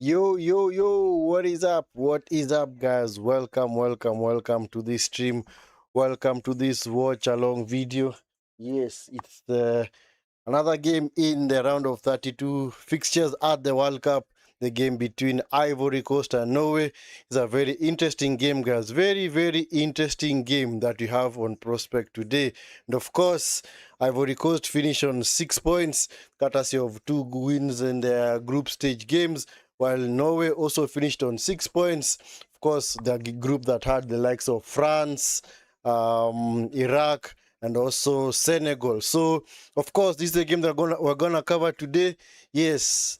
Yo, yo, yo, what is up? What is up, guys? Welcome to this stream. Welcome to this watch along video. Yes, it's another game in the round of 32 fixtures at the World Cup. The game between Ivory Coast and Norway is a very interesting game, guys. Very interesting game that we have on prospect today. And of course, Ivory Coast finished on 6 points, courtesy of 2 wins in their group stage games, while Norway also finished on 6 points. Of course, the group that had the likes of France, Iraq, and also Senegal. So, of course, this is a game that we're gonna cover today. Yes,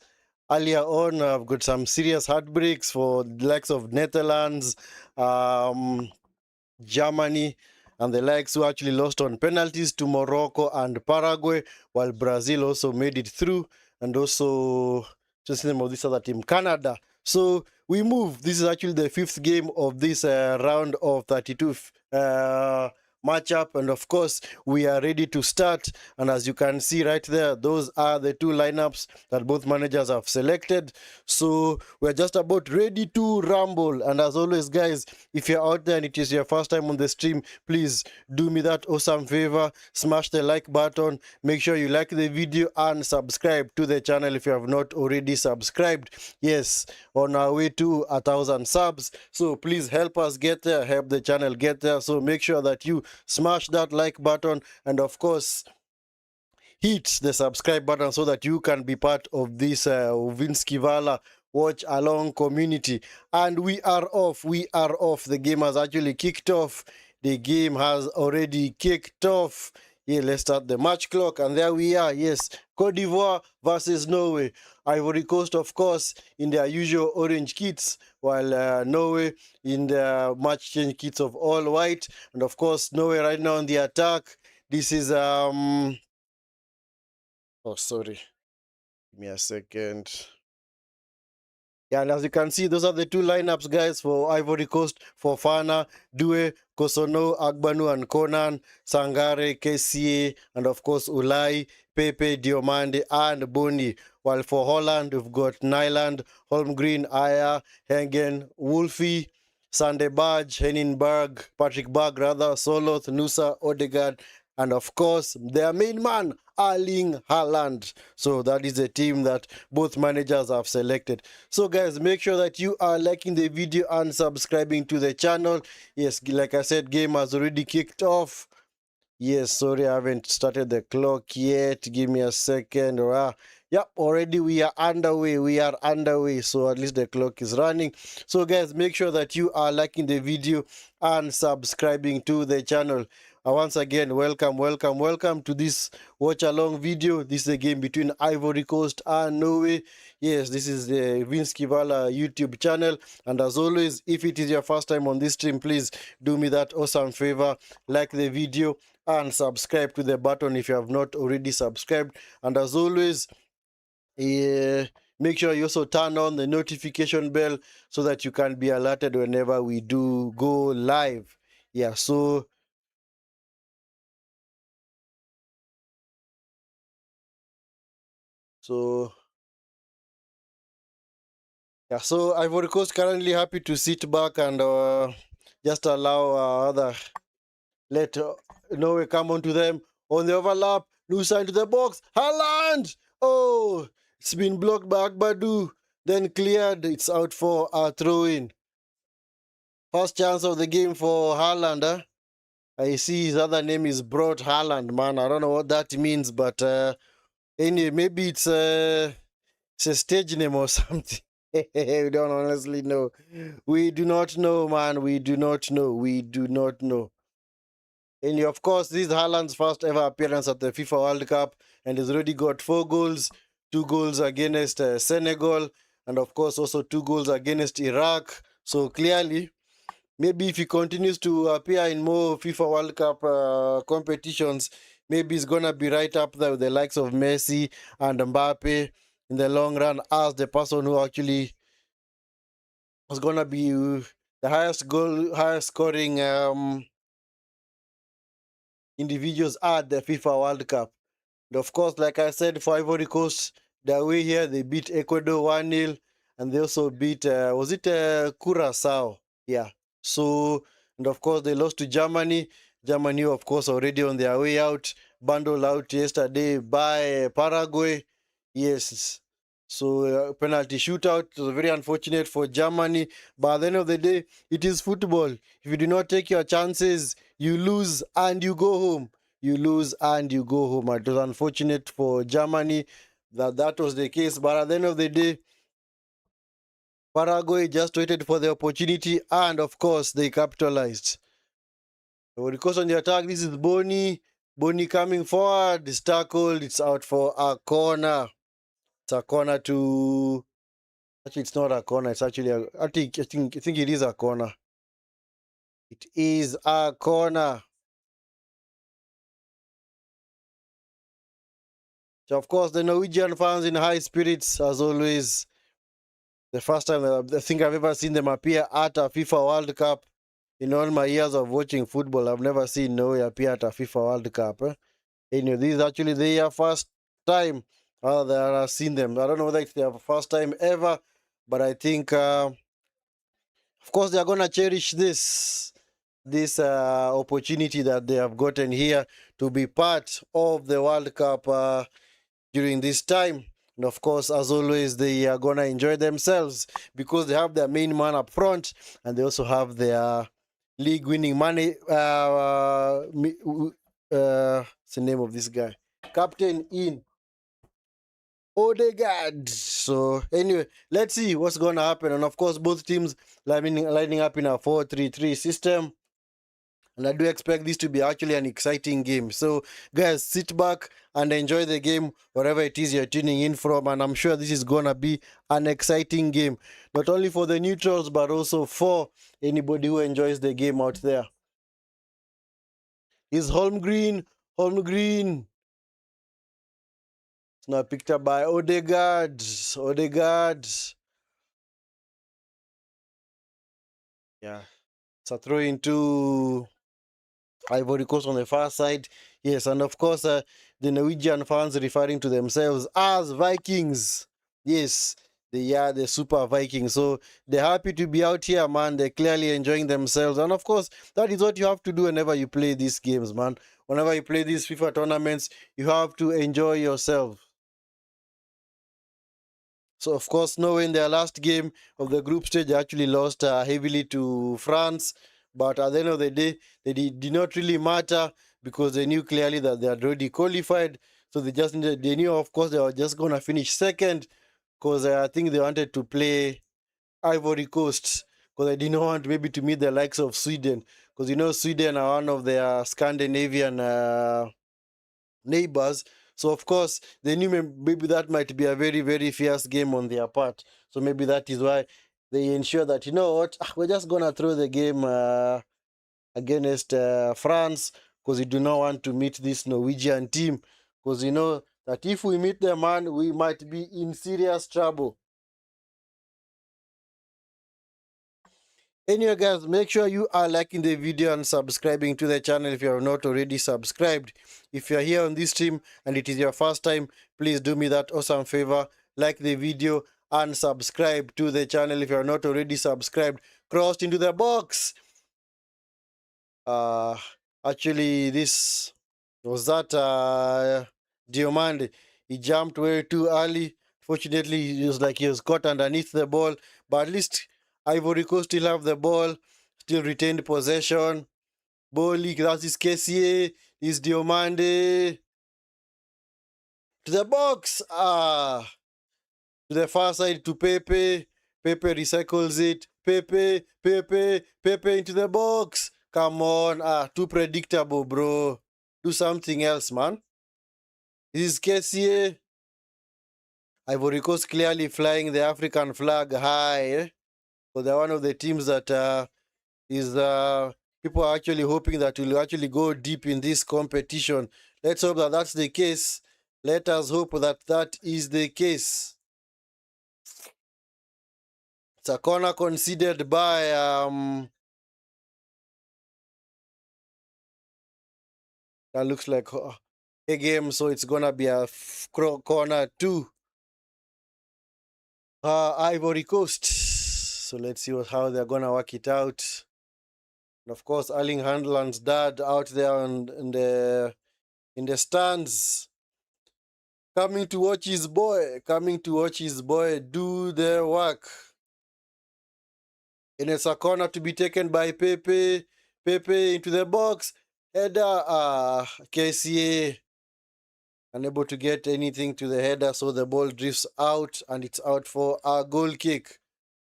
earlier on, I've got some serious heartbreaks for the likes of Netherlands, Germany, and the likes, who actually lost on penalties to Morocco and Paraguay, while Brazil also made it through, and also just the name of this other team, Canada. So we move. This is actually the fifth game of this round of 32 matchup, and of course we are ready to start. And as you can see right there, those are the two lineups that both managers have selected. So we're just about ready to rumble. And as always, guys, if you're out there and it is your first time on the stream, please do me that awesome favor, smash the like button, make sure you like the video and subscribe to the channel if you have not already subscribed. Yes, on our way to 1,000 subs, so please help us get there, help the channel get there. So make sure that you smash that like button, and of course hit the subscribe button so that you can be part of this Vinskey Valor watch along community. And we are off. The game has actually kicked off. The game has already kicked off. Yeah, let's start the match clock, and there we are. Yes, Côte d'Ivoire versus Norway. Ivory Coast, of course, in their usual orange kits, while Norway in their match change kits of all white. And of course, Norway right now on the attack. This is oh, sorry. Give me a second. Yeah, and as you can see, those are the two lineups, guys, for Ivory Coast: Fofana, Due, Kosono, Agbanu, and Conan, Sangare, Kessié, and of course Ulai, Pepe, Diomande, and Boni. While for Holland, we've got Nyland, Holmgren, Aya, Hengen, Wolfie, Sande Badge, Henninberg, Patrick Berg, rather, Soloth, Nusa, Odegaard, and of course, their main man, Erling Haaland. So that is a team that both managers have selected. So guys, make sure that you are liking the video and subscribing to the channel. Yes, like I said, game has already kicked off. Yes, sorry, I haven't started the clock yet. Give me a second. Yep, already we are underway. So at least the clock is running. So guys, make sure that you are liking the video and subscribing to the channel. Once again, welcome to this watch along video. This is a game between Ivory Coast and Norway. Yes, this is the Vinskey Valor YouTube channel. And as always, if it is your first time on this stream, please do me that awesome favor, like the video and subscribe to the button if you have not already subscribed. And as always, make sure you also turn on the notification bell so that you can be alerted whenever we do go live. Yeah, so yeah, so Ivory Coast currently happy to sit back and just allow let Norway come onto them on the overlap. Loose into the box. Haaland! Oh, it's been blocked by Agbadu. Then cleared. It's out for a throw in. First chance of the game for Haaland. Huh? I see his other name is Brought Haaland, man. I don't know what that means, but anyway, maybe it's a stage name or something. We don't honestly know. We do not know, man. We do not know. And of course, this is Haaland's first ever appearance at the FIFA World Cup, and he's already got 4 goals, 2 goals against Senegal, and of course also 2 goals against Iraq. So clearly, maybe if he continues to appear in more FIFA World Cup competitions, maybe he's going to be right up there with the likes of Messi and Mbappe in the long run as the person who actually was going to be the highest scoring individuals at the FIFA World Cup. And of course, like I said, for Ivory Coast, the way here, they beat Ecuador 1-0. and they also beat, was it Curacao? Yeah. So, and of course, they lost to Germany. Germany, of course, already on their way out, bundled out yesterday by Paraguay. Yes. So, penalty shootout. It was very unfortunate for Germany. But at the end of the day, it is football. If you do not take your chances, you lose and you go home. You lose and you go home. It was unfortunate for Germany that that was the case. But at the end of the day, Paraguay just waited for the opportunity and, of course, they capitalized. Because on the attack, this is Boni. Boni coming forward. It's tackled. It's out for a corner. It's a corner to. Actually, it's not a corner. It's actually a. I think it is a corner. It is a corner. So, of course, the Norwegian fans in high spirits, as always. The first time I think I've ever seen them appear at a FIFA World Cup. In all my years of watching football, I've never seen Norway appear at a FIFA World Cup. Anyway, this is actually their first time that I've seen them. I don't know whether it's their first time ever, but I think, of course, they're gonna cherish this opportunity that they have gotten here to be part of the World Cup during this time. And of course, as always, they are gonna enjoy themselves because they have their main man up front, and they also have their league-winning money. What's the name of this guy? Captain in Odegaard. So anyway, let's see what's gonna happen. And of course, both teams lining up in a 4-3-3 system. And I do expect this to be actually an exciting game. So, guys, sit back and enjoy the game wherever it is you're tuning in from. And I'm sure this is going to be an exciting game, not only for the neutrals, but also for anybody who enjoys the game out there. Is Holmgren. Holmgren. It's now picked up by Odegaard. Odegaard. Yeah. It's a throw into Ivory Coast on the far side. Yes, and of course, the Norwegian fans referring to themselves as Vikings. Yes, they are the Super Vikings. So they're happy to be out here, man. They're clearly enjoying themselves. And of course, that is what you have to do whenever you play these games, man. Whenever you play these FIFA tournaments, you have to enjoy yourself. So, of course, knowing their last game of the group stage, they actually lost heavily to France. But at the end of the day, they did not really matter because they knew clearly that they had already qualified. So they knew, of course, they were just going to finish second because I think they wanted to play Ivory Coast because they did not want maybe to meet the likes of Sweden because, Sweden are one of their Scandinavian neighbors. So of course they knew maybe that might be a very, very fierce game on their part. So maybe that is why they ensure that, you know what, we're just gonna throw the game against France because we do not want to meet this Norwegian team because you know that if we meet them, man, we might be in serious trouble. Anyway, guys, make sure you are liking the video and subscribing to the channel if you are not already subscribed. If you are here on this stream and it is your first time, please do me that awesome favor. Like the video and subscribe to the channel if you are not already subscribed. Crossed into the box. Uh, Actually, this was that Diomande. He jumped way too early. Fortunately, he was like he was caught underneath the ball. But at least Ivory Coast still have the ball, still retained possession. Ball leak, that is Kessié, is Diomande. To the box! To the far side to Pepe. Pepe recycles it. Pepe into the box. Come on. Too predictable, bro. Do something else, man. This is Kessié. Ivory Coast clearly flying the African flag high. So they're one of the teams that is people are actually hoping that will actually go deep in this competition. Let's hope that that's the case. Let us hope that that is the case. It's a corner conceded by that looks like a game, so it's gonna be a corner 2. Ivory Coast. So let's see how they're gonna work it out. And of course, Erling Haaland's dad out there in the stands, coming to watch his boy do their work. And it's a corner to be taken by Pepe. Pepe into the box. Header, Kessié unable to get anything to the header, so the ball drifts out and it's out for a goal kick.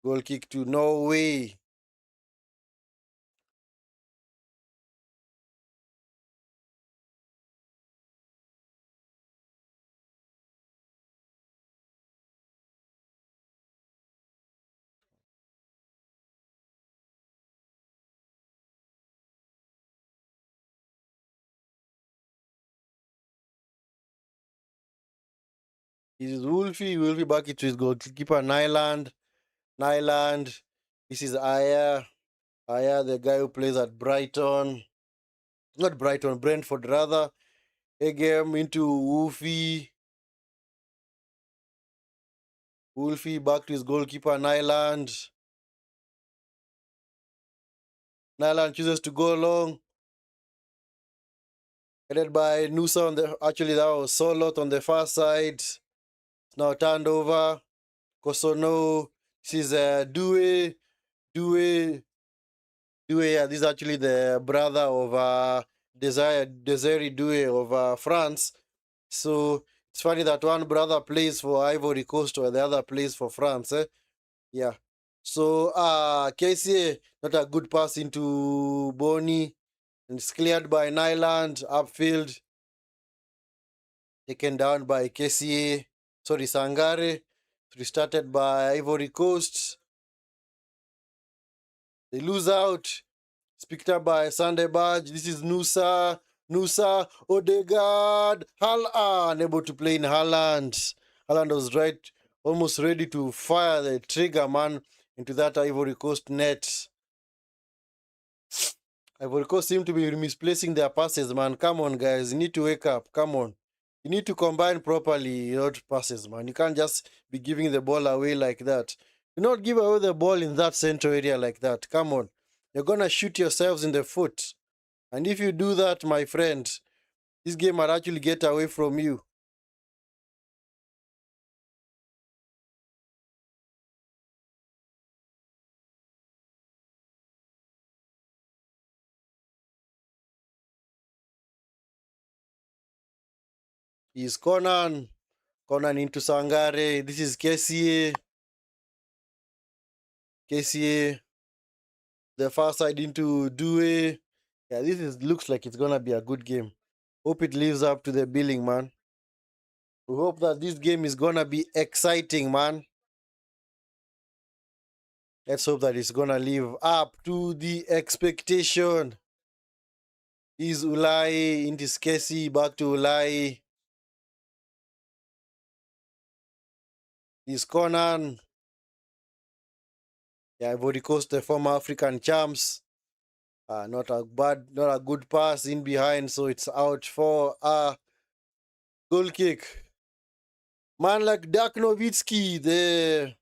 Goal kick to Norway. This is Wolfie. Wolfie back into his goalkeeper, Nyland. Nyland. This is Aya. Aya, the guy who plays at Brighton. Not Brighton, Brentford rather. Egem into Wolfie. Wolfie back to his goalkeeper, Nyland. Nyland chooses to go long. Headed by Nusa on the, actually that was Solot on the far side. It's now turned over. Kosono. This is Due. Due. Due, yeah, this is actually the brother of Desire Due of France. So it's funny that one brother plays for Ivory Coast while the other plays for France. Yeah. So Kessié, not a good pass into Boni. And it's cleared by Nyland upfield. Taken down by Kessié. Sorry, Sangare. Restarted by Ivory Coast. They lose out. It's picked up by Sunday Badge. This is Nusa. Nusa, Odegaard, Haaland, able to play in Haaland. Haaland was right, almost ready to fire the trigger, man, into that Ivory Coast net. Ivory Coast seem to be misplacing their passes, man. Come on, guys. You need to wake up. Come on. You need to combine properly your passes, man. You can't just be giving the ball away like that. Do not give away the ball in that central area like that. Come on. You're going to shoot yourselves in the foot. And if you do that, my friend, this game might actually get away from you. He's Conan. Conan into Sangare. This is Kessié. Kessié. The far side into Due. Yeah, looks like it's gonna be a good game. Hope it lives up to the billing, man. We hope that this game is gonna be exciting, man. Let's hope that it's gonna live up to the expectation. Is Ulai into Kessié, back to Ulai. Is Conan. Yeah, Ivory Coast, the former African champs. Not a good pass in behind, so it's out for a goal kick. Man like Dirk Nowitzki,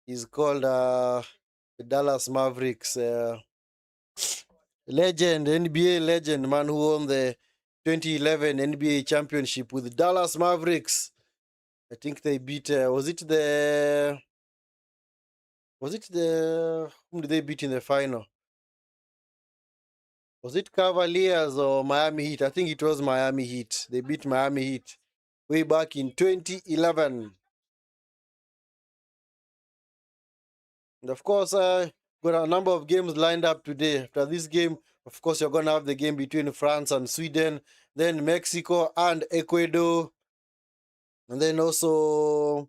he's called the Dallas Mavericks legend, NBA legend, man who won the 2011 NBA championship with Dallas Mavericks. I think they beat. Whom did they beat in the final? Was it Cavaliers or Miami Heat? I think it was Miami Heat. They beat Miami Heat way back in 2011. And of course, got a number of games lined up today. After this game, of course, you're going to have the game between France and Sweden, then Mexico and Ecuador, and then also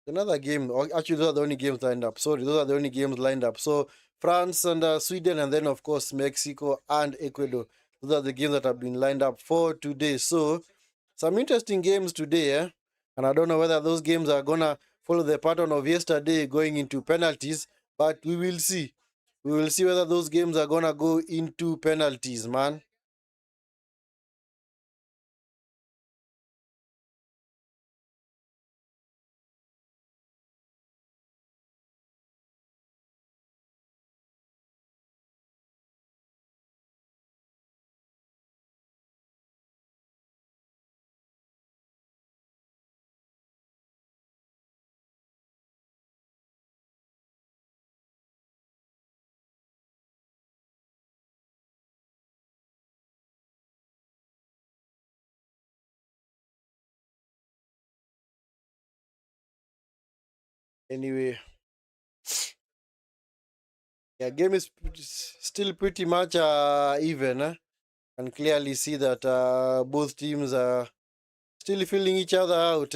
another game. Actually, those are the only games lined up. Sorry, those are the only games lined up. So France and Sweden, and then, of course, Mexico and Ecuador. Those are the games that have been lined up for today. So some interesting games today, and I don't know whether those games are gonna follow the pattern of yesterday going into penalties, but we will see. We will see whether those games are gonna go into penalties, man. Anyway, yeah, game is still pretty much even. And clearly see that both teams are still filling each other out.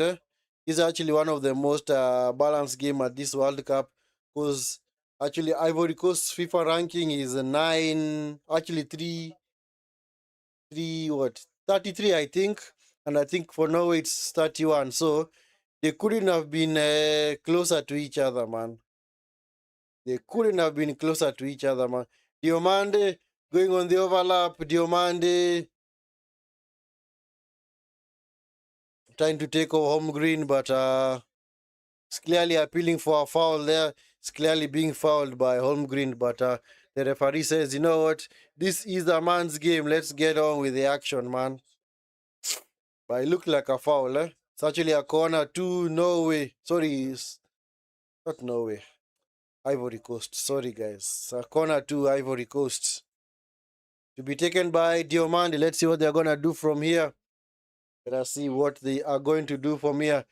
It's actually one of the most balanced game at this World Cup because actually Ivory Coast FIFA ranking is 9, actually 33 I think, and I think for Norway it's 31. So they couldn't have been closer to each other, man. They couldn't have been closer to each other, man. Diomande going on the overlap. Diomande trying to take over home green, but it's clearly appealing for a foul there. It's clearly being fouled by home green, but the referee says, you know what? This is a man's game. Let's get on with the action, man. But it looked like a foul, eh? It's actually a corner to Norway. Sorry, it's not Norway. Ivory Coast. Sorry, guys. It's a corner to Ivory Coast. To be taken by Diomande. Let's see what they're going to do from here. Let us see what they are going to do from here.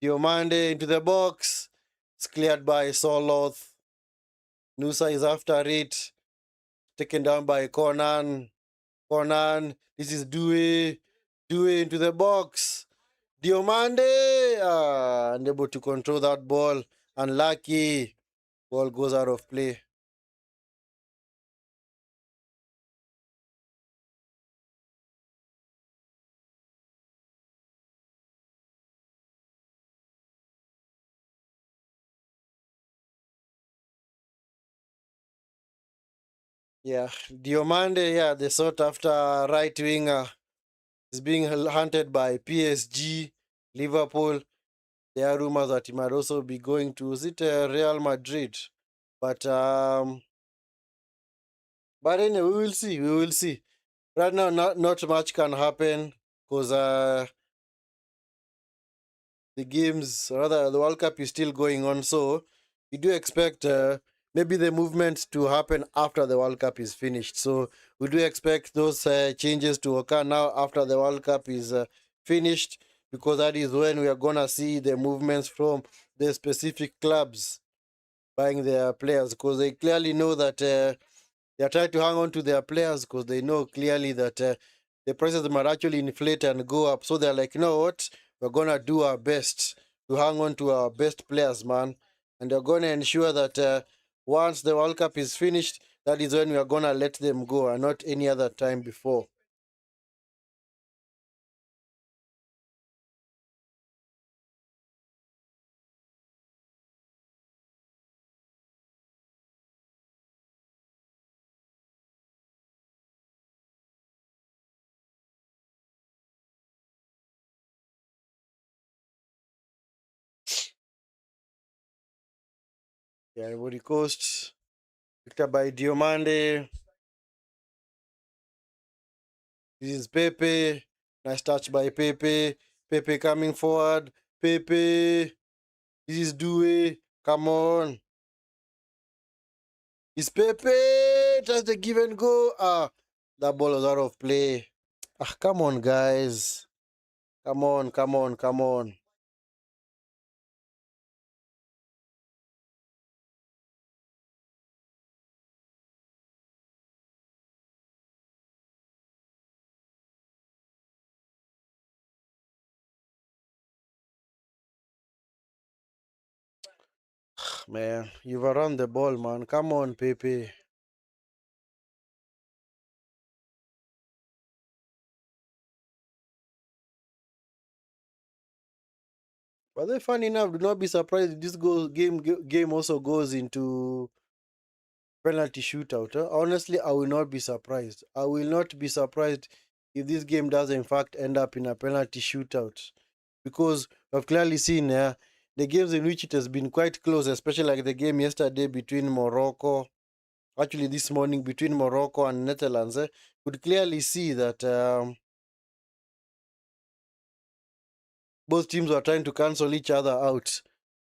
Diomande into the box. It's cleared by Soloth. Nusa is after it. Taken down by Conan. Conan. This is Due. Due into the box. Diomande. Unable to control that ball. Unlucky. Ball goes out of play. Yeah. Diomande, yeah, they sought after right winger. Is being hunted by PSG, Liverpool. There are rumors that he might also be going to, is it Real Madrid? But anyway, we will see. We will see. Right now, not much can happen because the games, rather the World Cup is still going on. So we do expect maybe the movement to happen after the World Cup is finished. So we do expect those changes to occur now after the World Cup is finished, because that is when we are gonna see the movements from the specific clubs buying their players, because they clearly know that they are trying to hang on to their players because they know clearly that the prices might actually inflate and go up. So they're like, you know what? We're going to do our best to hang on to our best players, man. And they're going to ensure that once the World Cup is finished, that is when we are going to let them go and not any other time before. Yeah, Ivory Coast, picked up by Diomande. This is Pepe. Nice touch by Pepe. Pepe coming forward. Pepe. This is Due. Come on. It's Pepe. Just the give and go. That ball was out of play. Come on, guys. Come on, come on, come on. Man, you've run the ball, man. Come on, Pepe. But then, funny enough, do not be surprised if this game also goes into penalty shootout. Honestly, I will not be surprised. I will not be surprised if this game does in fact end up in a penalty shootout, because we've clearly seen the games in which it has been quite close, especially like the game yesterday between Morocco, actually this morning between Morocco and Netherlands. Could clearly see that both teams were trying to cancel each other out.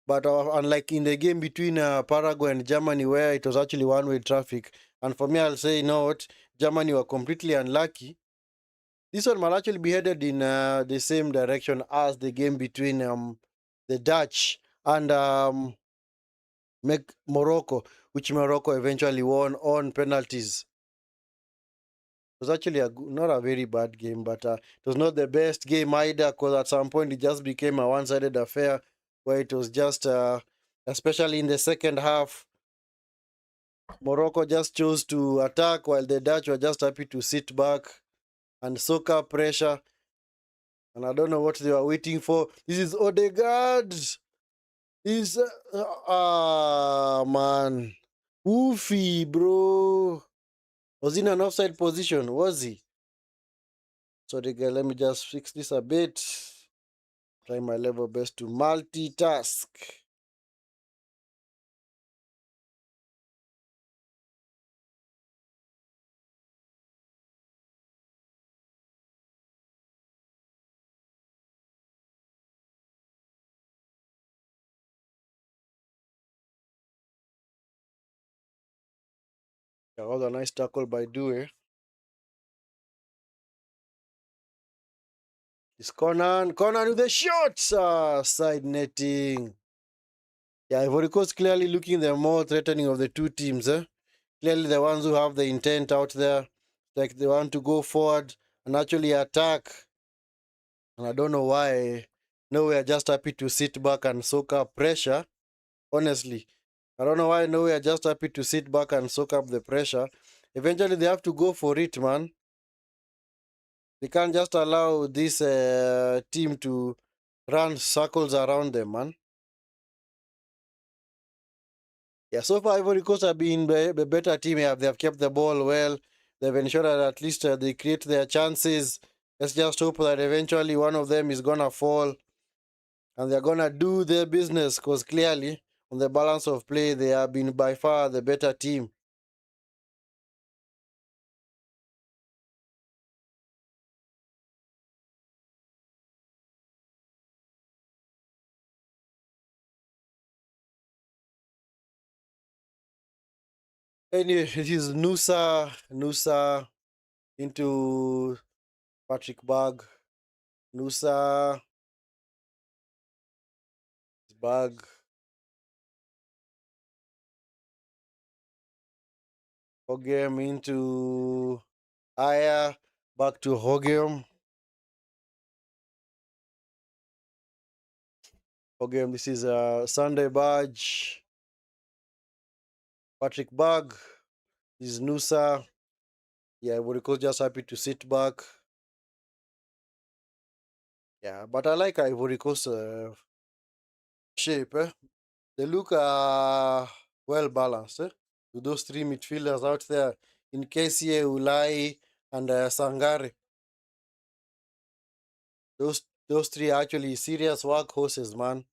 But unlike in the game between Paraguay and Germany, where it was actually one-way traffic, and for me, I'll say, you know what, Germany were completely unlucky. This one might actually be headed in the same direction as the game between the Dutch and make Morocco, which Morocco eventually won on penalties. It was actually not a very bad game, but it was not the best game either, because at some point it just became a one-sided affair where it was just, especially in the second half, Morocco just chose to attack while the Dutch were just happy to sit back and soak up pressure. And I don't know what they were waiting for. This is Odegaard. Man. Woofy, bro. Was he in an offside position? Was he? So, let me just fix this a bit. Try my level best to multitask. That was a nice tackle by Due. It's Conan. Conan with the shot. Side netting. Yeah, Ivory Coast clearly looking the more threatening of the two teams. Clearly the ones who have the intent out there. Like they want to go forward and actually attack. And I don't know why. No, we are just happy to sit back and soak up pressure. Honestly, I don't know why. No, we are just happy to sit back and soak up the pressure. Eventually, they have to go for it, man. They can't just allow this team to run circles around them, man. Yeah, so far Ivory Coast have been the better team. They have kept the ball well. They've ensured that at least they create their chances. Let's just hope that eventually one of them is gonna fall and they're gonna do their business, because clearly on the balance of play they have been by far the better team. Anyway, it is Nusa into Patrick Berg. Nusa Berg. Hogem into Aya. Back to Hogem. Hogem, this is a Sunday badge. Patrick Berg. This is Nusa. Yeah, Ivory Coast just happy to sit back. Yeah, but I like Ivory Coast shape. They look well balanced. With those three midfielders out there in Kessié, Ulai, and Sangare. Those three are actually serious workhorses, man.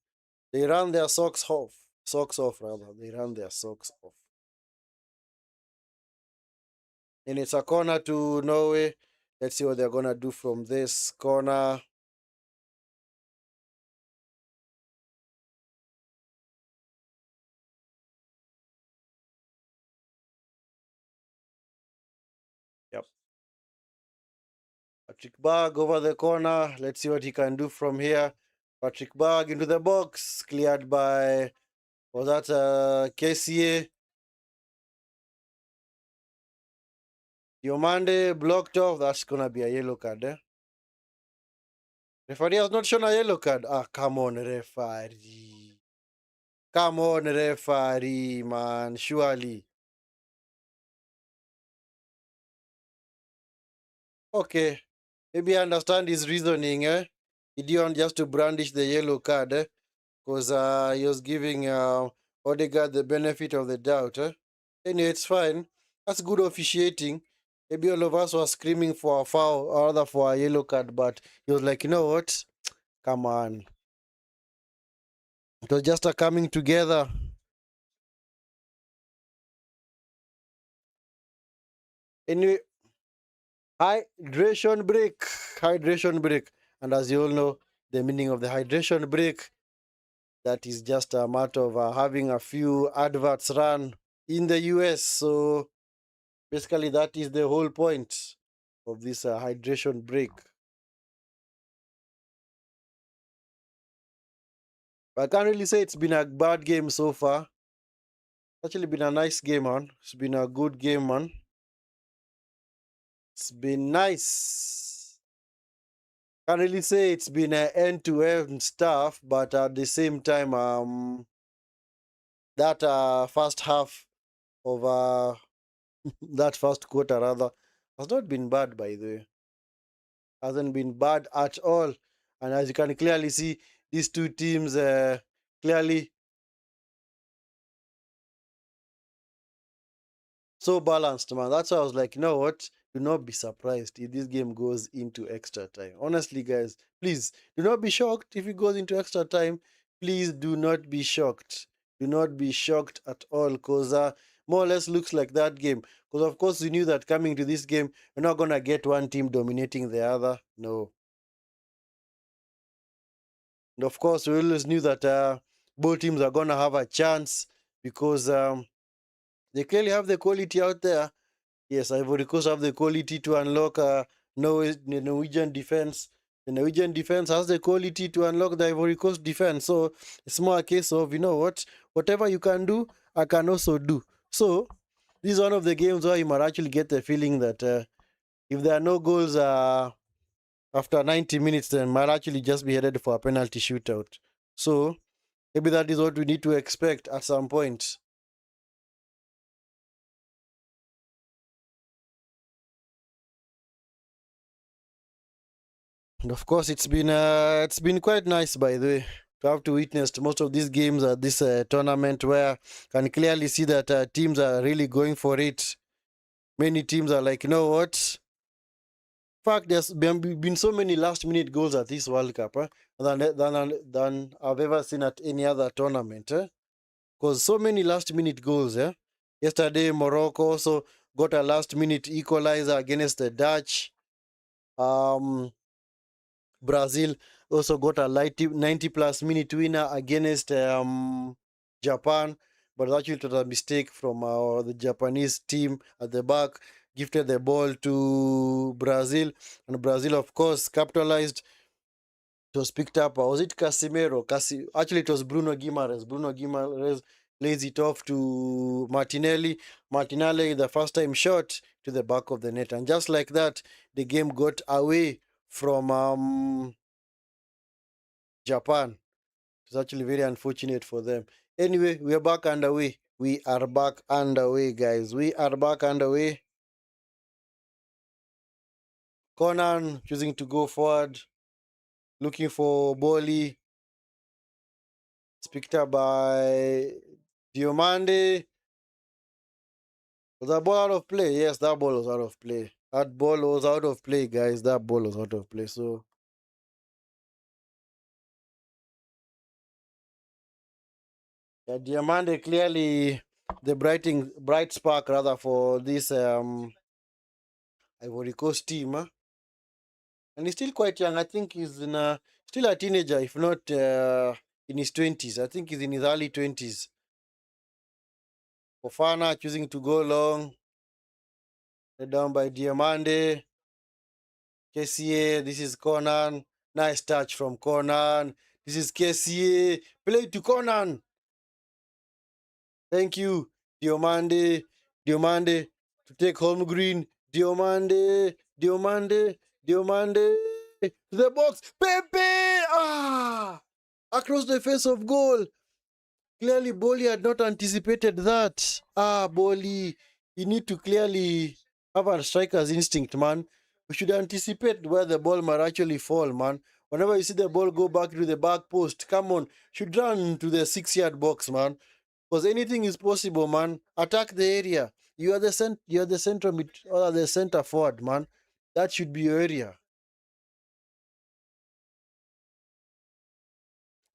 They run their socks off. Socks off, rather. They run their socks off. And it's a corner to Norway. Let's see what they're going to do from this corner. Yep. Patrick Berg over the corner. Let's see what he can do from here. Patrick Berg into the box. Cleared by, was that Kessié? Diomande blocked off. That's going to be a yellow card. Referee has not shown a yellow card. Come on, referee. Come on, referee, man. Surely. Okay. Maybe I understand his reasoning, He didn't want just to brandish the yellow card, because he was giving Odegaard the benefit of the doubt, Anyway, it's fine. That's good officiating. Maybe all of us were screaming for a foul or rather for a yellow card, but he was like, you know what? Come on. It was just a coming together. Anyway, hydration break. Hydration break. And as you all know, the meaning of the hydration break, that is just a matter of having a few adverts run in the US. So basically, that is the whole point of this hydration break. I can't really say it's been a bad game so far. Actually been a nice game, man. It's been a good game, man. It's been nice. Can't really say it's been a end-to-end stuff, but at the same time, that first half of that first quarter rather has not been bad, by the way. Hasn't been bad at all. And as you can clearly see, these two teams clearly so balanced, man. That's why I was like, you know what? Do not be surprised if this game goes into extra time. Honestly, guys, please do not be shocked if it goes into extra time. Please do not be shocked. Do not be shocked at all, because more or less looks like that game. Because of course we knew that coming to this game, we're not gonna get one team dominating the other. No. And of course, we always knew that both teams are gonna have a chance because they clearly have the quality out there. Yes, Ivory Coast have the quality to unlock the Norwegian defense. The Norwegian defense has the quality to unlock the Ivory Coast defense. So it's more a case of, you know what, whatever you can do, I can also do. So this is one of the games where you might actually get the feeling that if there are no goals after 90 minutes, then might actually just be headed for a penalty shootout. So maybe that is what we need to expect at some point. And of course, it's been quite nice, by the way, to have to witness most of these games at this tournament, where can clearly see that teams are really going for it. Many teams are like, you know what? In fact, there's been so many last-minute goals at this World Cup than I've ever seen at any other tournament. Because so many last-minute goals. Yesterday, Morocco also got a last-minute equalizer against the Dutch. Um, Brazil also got a 90 plus minute winner against Japan, but actually it was a mistake from the Japanese team at the back, gifted the ball to Brazil, and Brazil, of course, capitalized. It was picked up. Was it Casimiro? Actually, it was Bruno Guimaraes. Bruno Guimaraes lays it off to Martinelli. Martinelli, the first time shot to the back of the net. And just like that, the game got away from Japan. It's actually very unfortunate for them. Anyway, we are back underway. We are back underway, guys. We are back underway. Conan choosing to go forward, looking for Boli. It's picked up by Diomande. Was that ball out of play? Yes, that ball was out of play. That ball was out of play, guys. That ball was out of play. So, yeah, Diamande clearly the bright spark rather for this Ivory Coast team. And he's still quite young. I think he's still a teenager, if not in his 20s. I think he's in his early 20s. Fofana choosing to go long. Led down by Diamande. Kessié, this is Conan. Nice touch from Conan. This is Kessié. Play to Conan. Thank you, Diomande. Diomande to take home green. Diomande. Diomande. Diomande. To the box. Pepe! Ah! Across the face of goal. Clearly, Boli had not anticipated that. Boli, you need to clearly have a striker's instinct, man. We should anticipate where the ball might actually fall, man. Whenever you see the ball go back to the back post, come on, should run to the 6-yard box, man. Because anything is possible, man. Attack the area. You're the center mid or the center forward, man. That should be your area.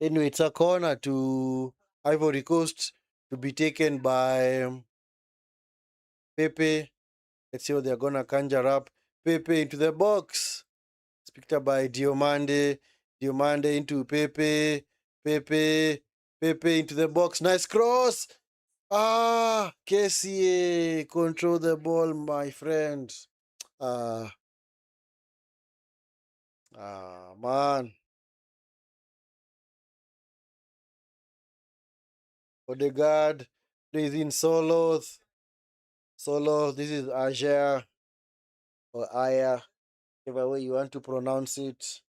Anyway, it's a corner to Ivory Coast to be taken by Pepe. Let's see what they're gonna conjure up. Pepe into the box. It's picked up by Diomande. Diomande into Pepe. Pepe. Pepe into the box. Nice cross. Kessié. Control the ball, my friend. Man. Odegaard. Plays in solos. Solo. This is Aja or Aya, whichever way you want to pronounce it.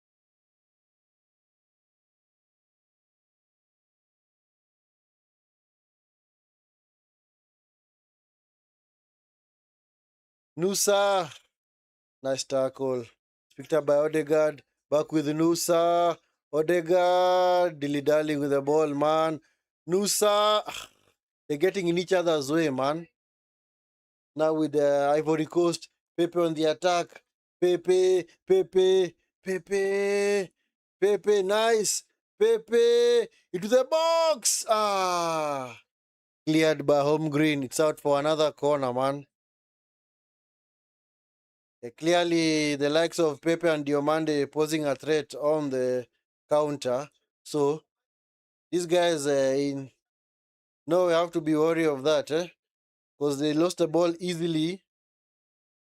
Nusa. Nice tackle. Picked up by Odegaard. Back with Nusa. Odegaard. Dilly-dally with the ball, man. Nusa. They're getting in each other's way, man. Now with the Ivory Coast. Pepe on the attack. Pepe. Pepe. Pepe. Pepe. Nice. Pepe. Into the box. Cleared by Home Green. It's out for another corner, man. Clearly, the likes of Pepe and Diomande posing a threat on the counter. So, these guys in no, we have to be worried of that, because they lost the ball easily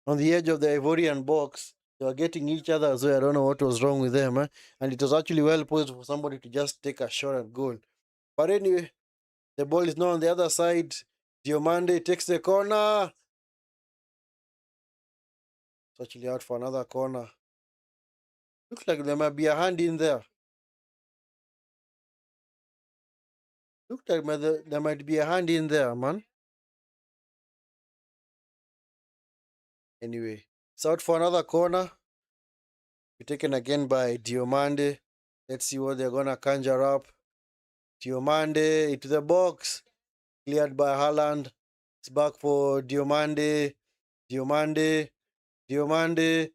on the edge of the Ivorian box. They were getting each other, so I don't know what was wrong with them. And it was actually well posed for somebody to just take a shot at goal. But anyway, the ball is now on the other side. Diomande takes the corner. It's actually out for another corner. Looks like there might be a hand in there. Looks like there might be a hand in there, man. Anyway, it's out for another corner. Be taken again by Diomande. Let's see what they're gonna conjure up. Diomande into the box. Cleared by Haaland. It's back for Diomande. Diomande. Diomande.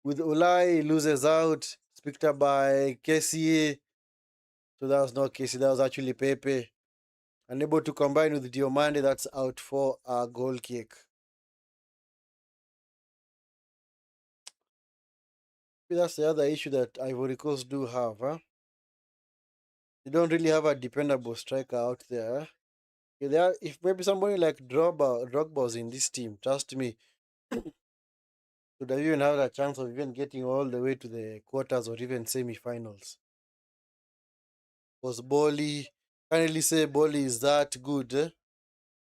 With Ulai, loses out. It's picked up by Kessié. So that was not Kessié, that was actually Pepe. Unable to combine with Diomande, that's out for a goal kick. That's the other issue that Ivory Coast do have, huh? They don't really have a dependable striker out there. If maybe somebody like Drogba was in this team, trust me, would have even had a chance of even getting all the way to the quarters or even semi-finals. Because Bolly, can't really say Bolly is that good, and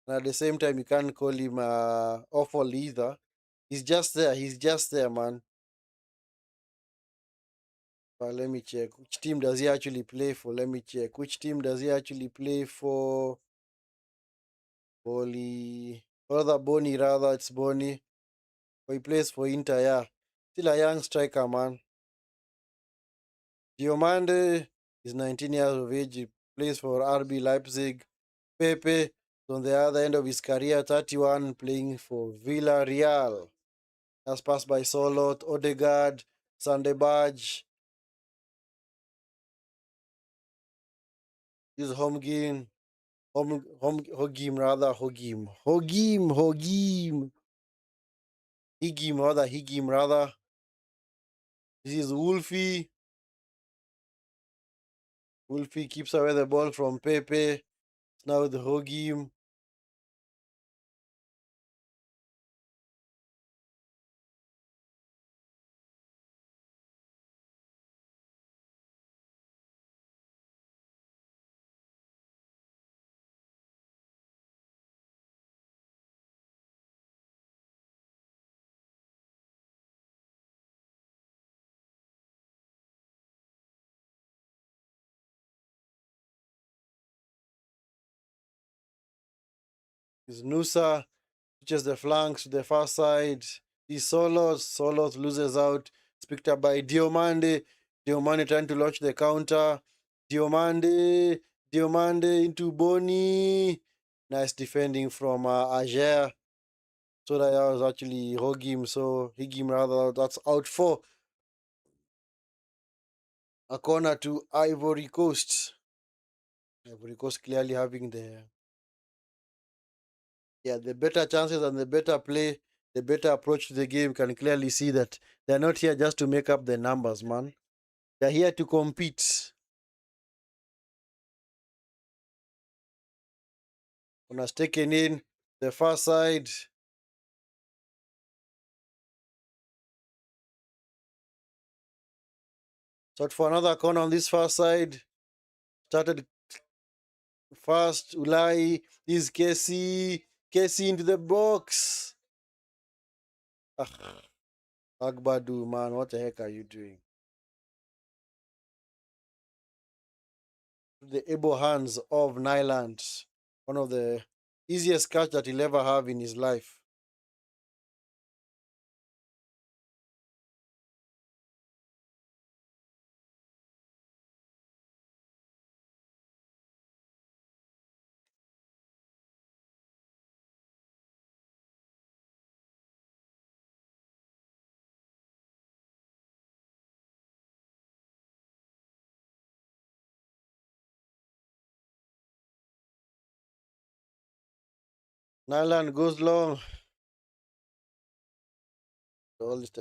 at the same time you can't call him awful either. He's just there. He's just there, man. But let me check. Which team does he actually play for? Let me check. Which team does he actually play for? Bolly. Rather Bonnie, rather. It's Bonnie. But he plays for Inter, yeah. Still a young striker, man. Diomande is 19 years of age. He plays for RB Leipzig. Pepe is on the other end of his career, 31, playing for Villarreal. That's passed by Solot, Odegaard, Sandebaj. This is Homgin. Hogim, rather. Higim, rather. This is Wolfie. Wolfie keeps away the ball from Pepe. Now with Hogim. Is Nusa. Switches the flanks to the far side. He's Solos. Solos loses out. It's picked up by Diomande. Diomande trying to launch the counter. Diomande. Diomande into Boni. Nice defending from Ager. So that was actually Hogim. So Higim rather. That's out for a corner to Ivory Coast. Ivory Coast clearly having the better chances and the better play, the better approach to the game. Can clearly see that they're not here just to make up the numbers, man. They're here to compete. When was taken in the far side. Sought for another corner on this far side. Started Fast Ulai is Kessié. Kessié into the box. Ah, Agbadu, man, what the heck are you doing? The able hands of Nyland. One of the easiest catch that he'll ever have in his life. Nyland goes long.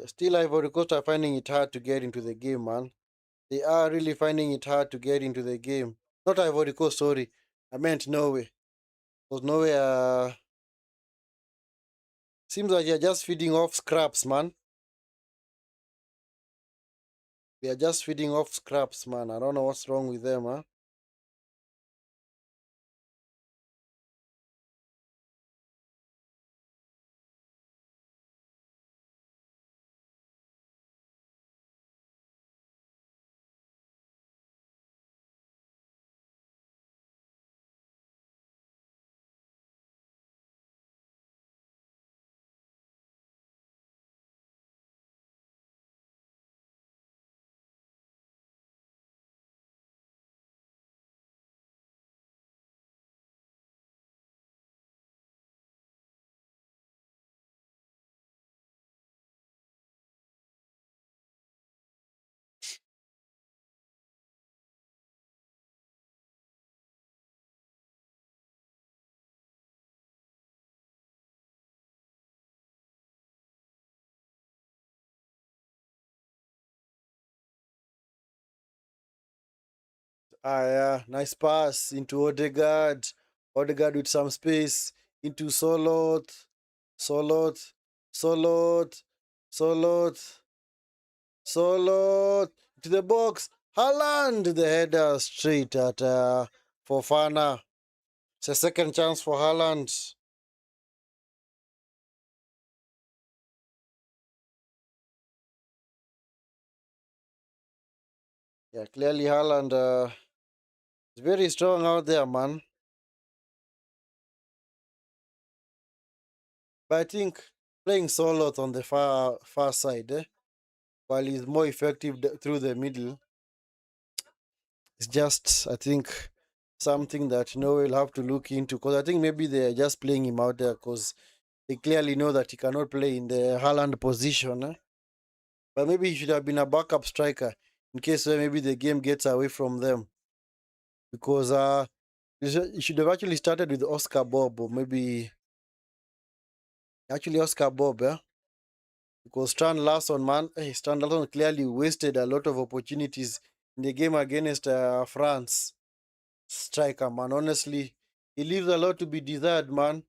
Still, Ivory Coast are finding it hard to get into the game, man. They are really finding it hard to get into the game. Not Ivory Coast, sorry. I meant Norway. Because Norway seems like you're just feeding off scraps, man. We are just feeding off scraps, man. I don't know what's wrong with them, huh? Ah, yeah. Nice pass into Odegaard. Odegaard with some space into Solot. Solot. Solot. Solot. Solot. To the box. Haaland. The header straight at Fofana. It's a second chance for Haaland. Yeah, clearly Haaland is very strong out there, man. But I think playing Solot on the far side, while he's more effective through the middle, it's just, I think, something that Norway will have to look into. Because I think maybe they're just playing him out there because they clearly know that he cannot play in the Haaland position. But maybe he should have been a backup striker in case maybe the game gets away from them. Because he should have actually started with Oscar Bob, or maybe actually Oscar Bob, yeah? Because Stan Larson, man, Stan Larson clearly wasted a lot of opportunities in the game against France. Striker, man, honestly, he leaves a lot to be desired, man.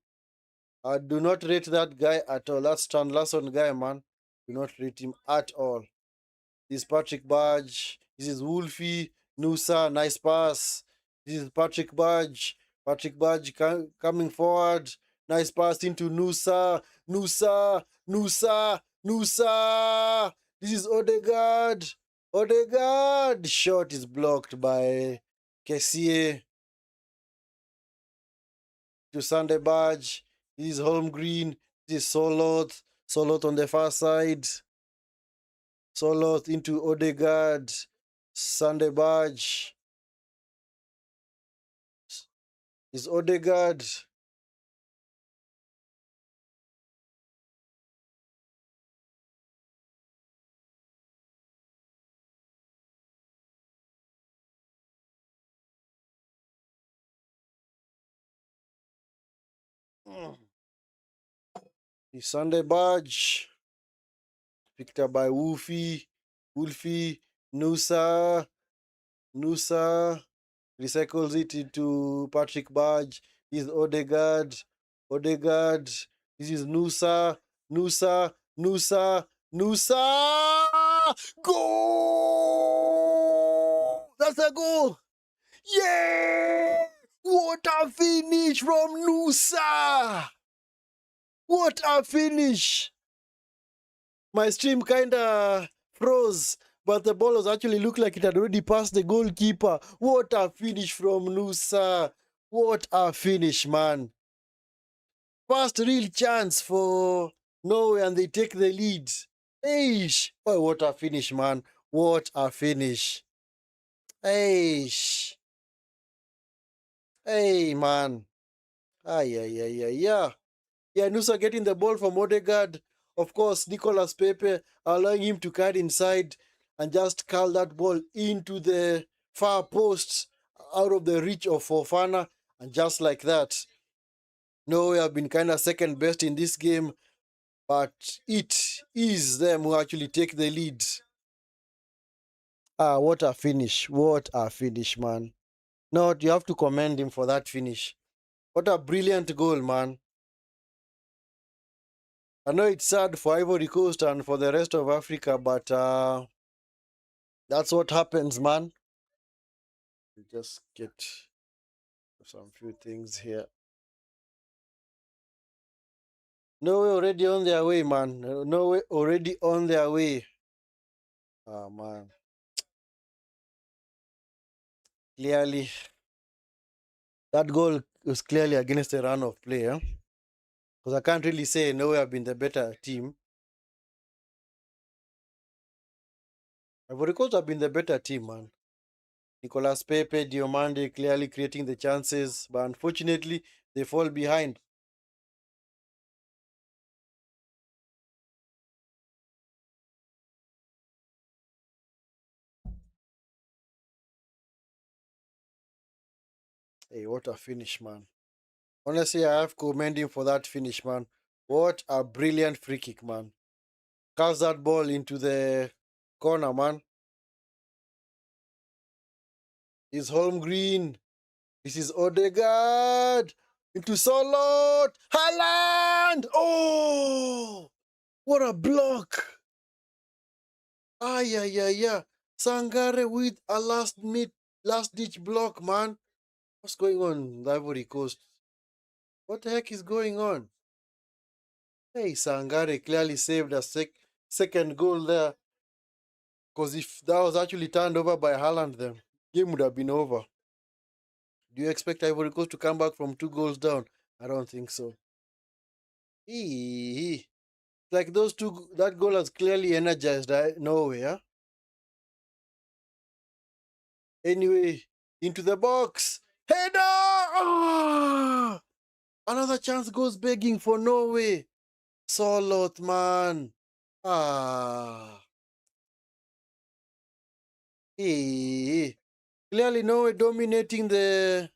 I do not rate that guy at all. That Stan Larson guy, man. Do not rate him at all. This is Patrick Badge. This is Wolfie. Nusa, nice pass. This is Patrick Badge. Patrick Badge coming forward. Nice pass into Nusa. Nusa. Nusa. Nusa. This is Odegaard. Odegaard. Shot is blocked by Kessié to Sunday Badge. This is Holmgreen. This is Solot. Solot on the far side. Solot into Odegaard. Sunday Badge. Is Odegaard. Is Sunday Badge. Picked up by Wolfie. Wolfie. Nusa. Nusa. Recycles it into Patrick Badge. This is Odegaard. Odegaard. This is Nusa. Nusa. Nusa. Nusa. Goal! That's a goal! Yeah! What a finish from Nusa! What a finish! My stream kinda froze, but the ball was actually looked like it had already passed the goalkeeper. What a finish from Nusa! What a finish, man! First real chance for Norway, and they take the lead. Eish! Oh, what a finish, man! What a finish! Eish! Hey, man! Ay, ay, ay, ay, yeah. Yeah, Nusa getting the ball from Odegaard. Of course, Nicolas Pepe allowing him to carry inside and just curl that ball into the far post out of the reach of Fofana. And just like that, Norway have been kind of second best in this game, but it is them who actually take the lead. Ah, what a finish. What a finish, man. No, you have to commend him for that finish. What a brilliant goal, man. I know it's sad for Ivory Coast and for the rest of Africa, but that's what happens, man. We just get some few things here. Norway already on their way, man. Norway already on their way. Ah, man. Clearly, that goal was clearly against the run of play, huh? Because I can't really say Norway have been the better team. Ivory Coast have been the better team, man. Nicolas Pepe, Diomande clearly creating the chances, but unfortunately, they fall behind. Hey, what a finish, man. Honestly, I have to commend him for that finish, man. What a brilliant free kick, man. Cast that ball into the corner, man. Is Holmgreen. This is Odegaard. Into Solot. Haaland! Oh! What a block! Ah, yeah, yeah, yeah. Sangare with a last ditch block, man. What's going on in the Ivory Coast? What the heck is going on? Hey, Sangare clearly saved a second goal there. Because if that was actually turned over by Haaland, the game would have been over. Do you expect Ivory Coast to come back from 2 goals down? I don't think so. Like those two, that goal has clearly energized Norway. Huh? Anyway, into the box. Header! Ah! Another chance goes begging for Norway. Solot, man. Ah. Hey. Clearly Norway dominating the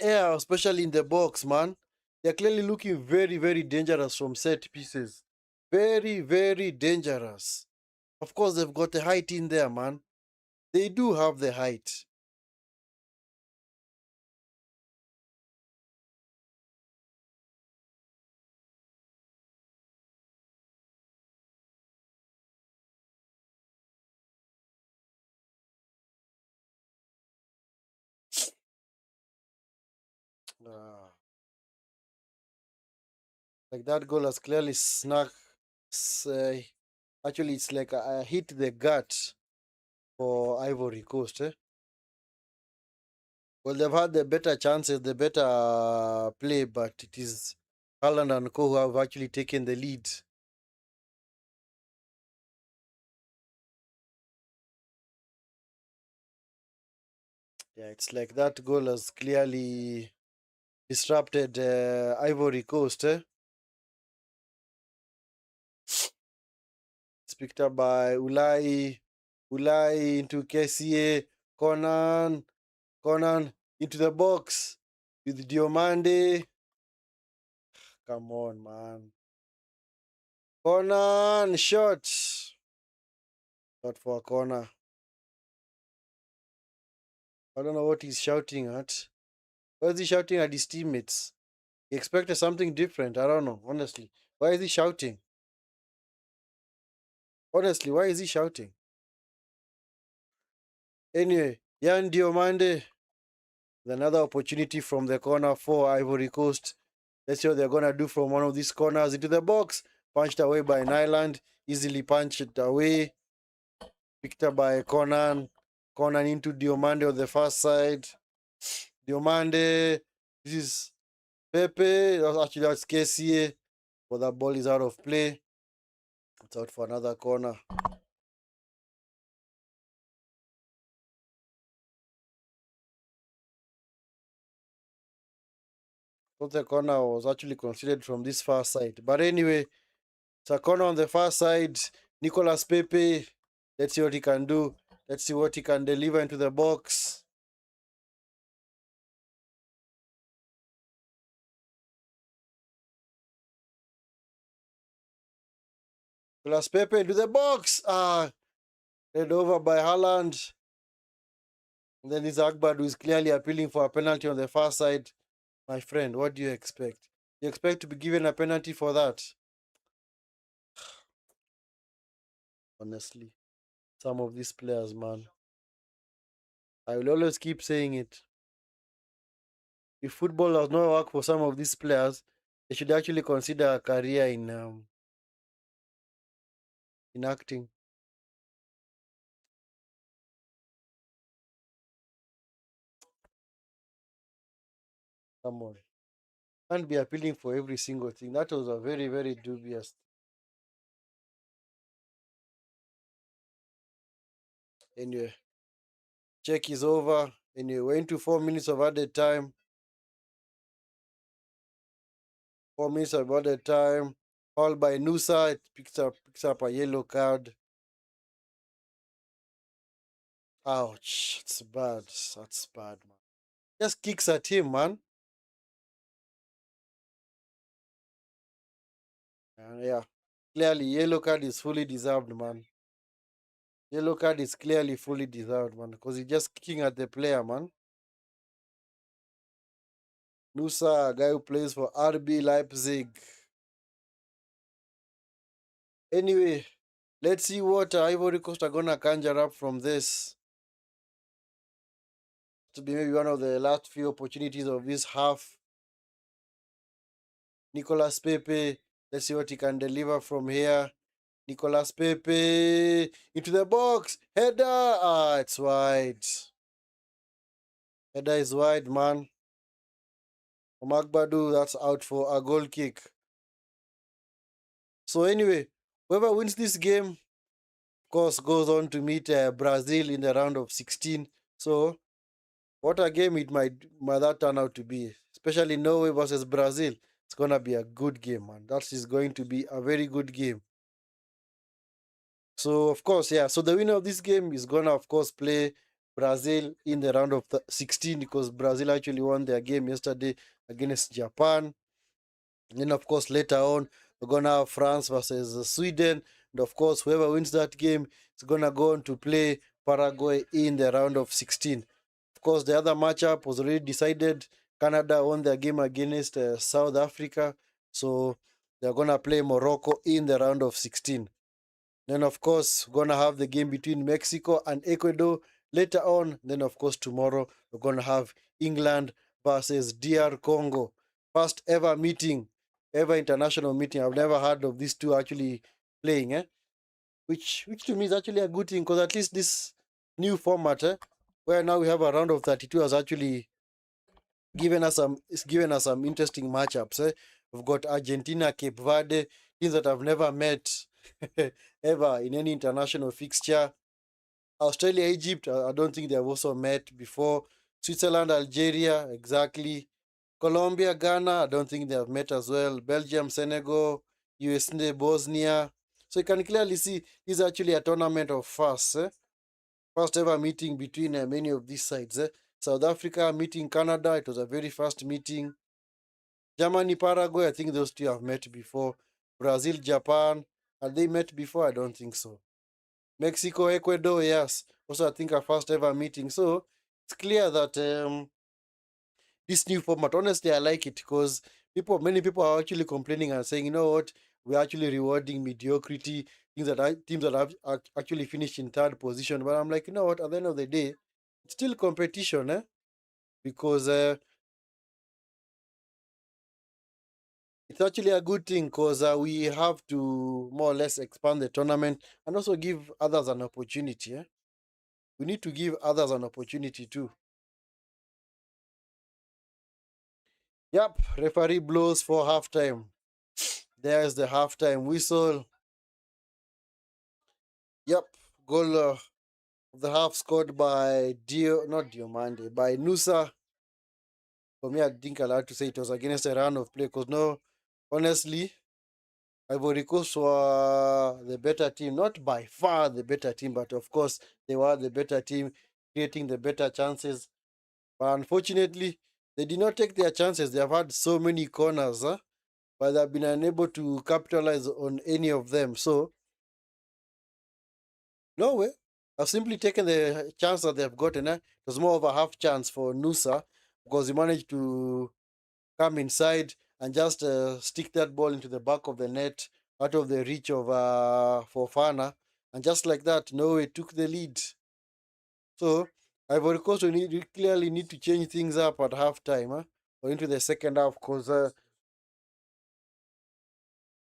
air, especially in the box, man. They're clearly looking very, very dangerous from set pieces. Very, very dangerous. Of course, they've got the height in there, man. They do have the height. Ah. Like that goal has clearly snuck. Actually, it's like I hit the gut for Ivory Coast. Well, they've had the better chances, the better play, but it is Haaland and Co who have actually taken the lead. Yeah, it's like that goal has clearly disrupted Ivory Coast. It's picked up by Ulai. Ulai into Kessié. Conan into the box with Diomande. Come on, man. Conan shot. Shot for a corner. I don't know what he's shouting at. Why is he shouting at his teammates? He expected something different. I don't know, honestly. Why is he shouting? Honestly, why is he shouting? Anyway, Yan Diomande. Another opportunity from the corner for Ivory Coast. Let's see what they're gonna do from one of these corners into the box. Punched away by Nyland. Easily punched away. Picked up by Conan. Conan into Diomande on the far side. Diomande. This is Pepe. That's Kessié. But that ball is out of play. It's out for another corner. Thought the corner was actually considered from this far side. But anyway, it's a corner on the far side. Nicolas Pepe. Let's see what he can do. Let's see what he can deliver into the box. Nicolas Pepe into the box. Led over by Haaland. And then it's Akbad who is clearly appealing for a penalty on the far side. My friend, what do you expect? You expect to be given a penalty for that? Honestly, some of these players, man. I will always keep saying it. If football does not work for some of these players, they should actually consider a career in acting. Come on. Can't be appealing for every single thing. That was a very, very dubious. Anyway, check is over. Anyway, we're into 4 minutes of added time. 4 minutes of added time. Foul by Nusa. It picks up a yellow card. Ouch. It's bad. That's bad, man. Just kicks at him, man. And yeah. Clearly, yellow card is fully deserved, man. Yellow card is clearly fully deserved, man. Because he's just kicking at the player, man. Nusa, a guy who plays for RB Leipzig. Anyway, let's see what Ivory Coast are gonna conjure up from this. To be maybe one of the last few opportunities of this half. Nicolas Pepe, let's see what he can deliver from here. Nicolas Pepe into the box. Header. It's wide. Header is wide, man. Omagbadu, that's out for a goal kick. So anyway, whoever wins this game, of course, goes on to meet Brazil in the round of 16. So what a game it might that turn out to be, especially Norway versus Brazil. It's gonna be a good game, man. That is going to be a very good game. So of course, yeah. So the winner of this game is gonna, of course, play Brazil in the round of 16 because Brazil actually won their game yesterday against Japan. And then, of course, later on, we're gonna have France versus Sweden, and of course, whoever wins that game is gonna go on to play Paraguay in the round of 16. Of course, the other matchup was already decided. Canada won their game against South Africa, so they're gonna play Morocco in the round of 16. Then, of course, we're gonna have the game between Mexico and Ecuador later on. Then, of course, tomorrow we're gonna have England versus DR Congo. First ever meeting, ever international meeting. I've never heard of these two actually playing, which to me is actually a good thing because at least this new format, where now we have a round of 32, has actually given us some interesting matchups. We've got Argentina, Cape Verde, teams that I've never met ever in any international fixture. Australia, Egypt, I don't think they've also met before. Switzerland, Algeria, exactly. Colombia, Ghana, I don't think they have met as well. Belgium, Senegal, USA, Bosnia. So you can clearly see this is actually a tournament of firsts. First ever meeting between many of these sides. South Africa meeting Canada, it was a very first meeting. Germany, Paraguay, I think those two have met before. Brazil, Japan, have they met before? I don't think so. Mexico, Ecuador, yes. Also, I think a first ever meeting. So it's clear that this new format, honestly, I like it because many people are actually complaining and saying, you know what, we're actually rewarding mediocrity, teams that have actually finished in third position. But I'm like, you know what, at the end of the day, it's still competition, because it's actually a good thing because we have to more or less expand the tournament and also give others an opportunity. We need to give others an opportunity too. Yep, referee blows for halftime. There's the halftime whistle. Yep, goal of the half scored by not Diomande, by Nusa. For me, I think I'll have to say it was against a run of play because no, honestly, Ivory Coast were the better team. Not by far the better team, but of course, they were the better team, creating the better chances. But unfortunately, they did not take their chances. They have had so many corners, but they have been unable to capitalize on any of them. So, Norway have simply taken the chance that they've gotten. It was more of a half chance for Nusa because he managed to come inside and just stick that ball into the back of the net, out of the reach of Fofana. And just like that, Norway took the lead. So, Ivory Coast clearly need to change things up at halftime or into the second half because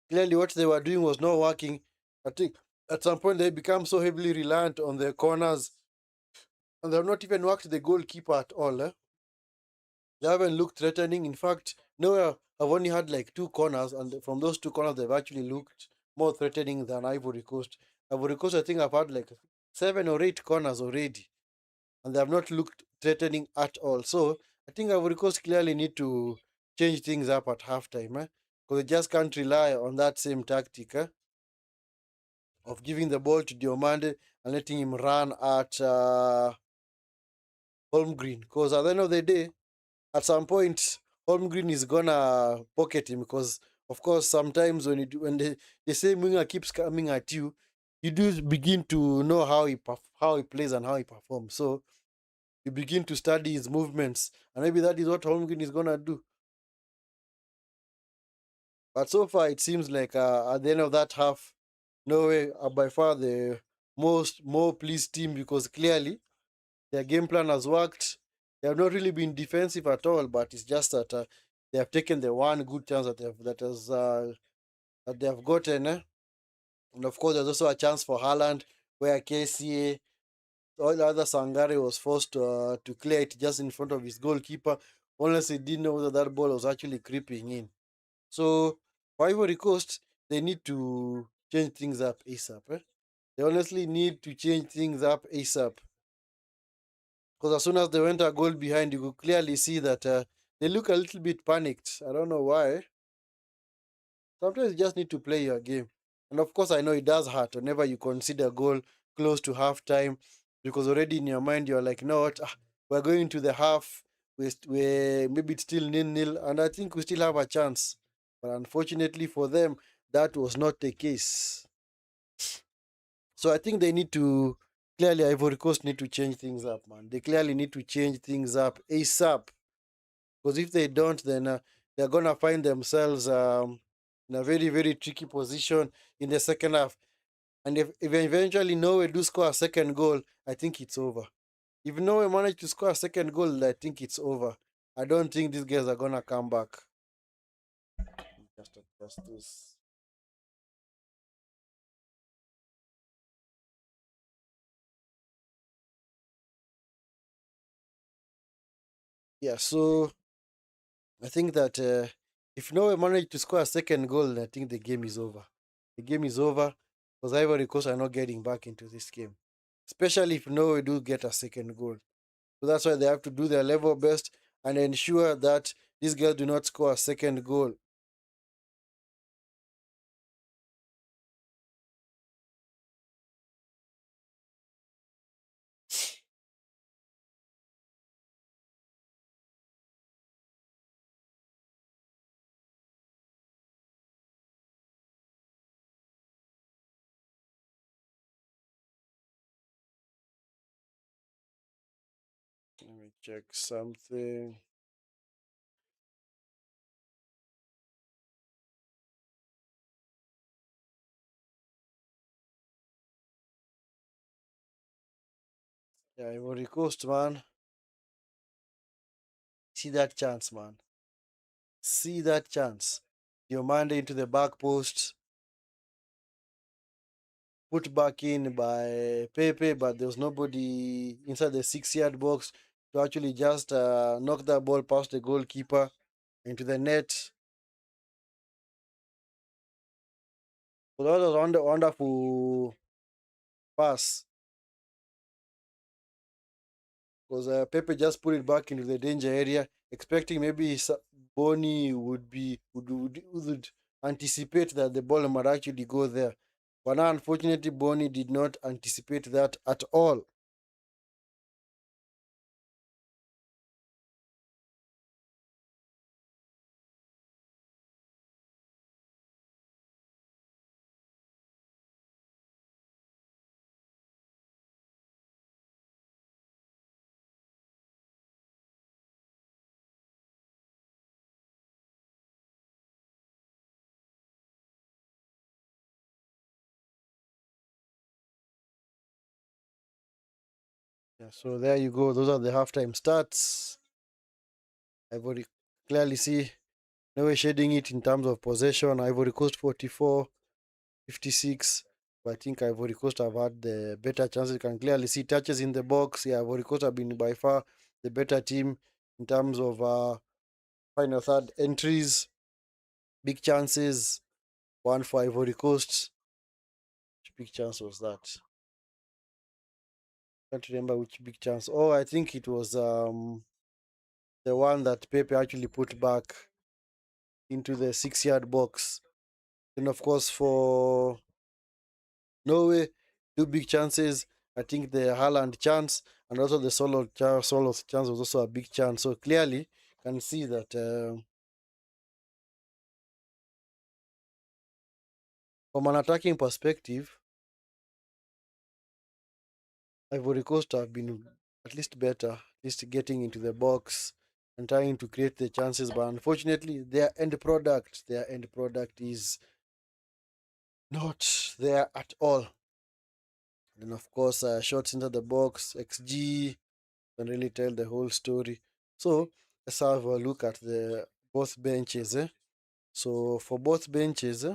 clearly what they were doing was not working. I think at some point they become so heavily reliant on their corners and they have not even worked the goalkeeper at all. They haven't looked threatening. In fact, Noah have only had like two corners, and from those two corners, they've actually looked more threatening than Ivory Coast. Ivory Coast, I think, have had like 7 or 8 corners already, and they have not looked threatening at all. So I think Ivory Coast clearly need to change things up at halftime, because they just can't rely on that same tactic of giving the ball to Diomande and letting him run at Holmgreen. Because at the end of the day, at some point, Holmgreen is gonna pocket him because, of course, sometimes when the same winger keeps coming at you, you do begin to know how he plays and how he performs. So you begin to study his movements, and maybe that is what Holmgreen is gonna do. But so far, it seems like at the end of that half, Norway are by far the more pleased team because clearly their game plan has worked. They have not really been defensive at all, but it's just that they have taken the one good chance that they have gotten. And of course, there's also a chance for Haaland where Kessié, all the other Sangare was forced to clear it just in front of his goalkeeper. Unless he didn't know that that ball was actually creeping in. So for Ivory Coast, they need to change things up ASAP. They honestly need to change things up ASAP. Because as soon as they went a goal behind, you could clearly see that they look a little bit panicked. I don't know why. Sometimes you just need to play your game. And of course, I know it does hurt whenever you consider a goal close to halftime, because already in your mind, you're like, no, what? We're going to the half. We maybe it's still nil-nil, and I think we still have a chance. But unfortunately for them, that was not the case. So I think they need to clearly Ivory Coast need to change things up, man. They clearly need to change things up ASAP. Because if they don't, then they're gonna find themselves in a very, very tricky position in the second half. And if eventually Norway do score a second goal, I think it's over. If Norway manage to score a second goal, I think it's over. I don't think these guys are gonna come back. Just adjust this. Yeah, so I think that if Norway manage to score a second goal, I think the game is over. The game is over because Ivory Coast are not getting back into this game, especially if Norway do get a second goal. So that's why they have to do their level best and ensure that these guys do not score a second goal. Let me check something. Yeah, Ivory Coast, man. See that chance, man. See that chance. Diomande into the back post, put back in by Pepe, but there was nobody inside the 6 yard box to actually just knock that ball past the goalkeeper into the net. So that was a wonderful pass because Pepe just put it back into the danger area, expecting maybe Boni would anticipate that the ball might actually go there. But now, unfortunately, Boni did not anticipate that at all. Yeah, so there you go. Those are the halftime stats. Ivory clearly see Norway shading it in terms of possession. Ivory Coast 44, 56. But I think Ivory Coast have had the better chances. You can clearly see touches in the box. Yeah, Ivory Coast have been by far the better team in terms of final third entries, big chances. One for Ivory Coast. Which big chance was that? Can't remember which big chance. Oh, I think it was the one that Pepe actually put back into the 6 yard box. And of course, for Norway, two big chances. I think the Haaland chance and also the solo chance was also a big chance. So clearly, can see that from an attacking perspective, Ivory Coast have been at least better, at least getting into the box and trying to create the chances. But unfortunately, their end product is not there at all. And of course, shots into the box, XG can really tell the whole story. So let's have a look at the both benches. So for both benches,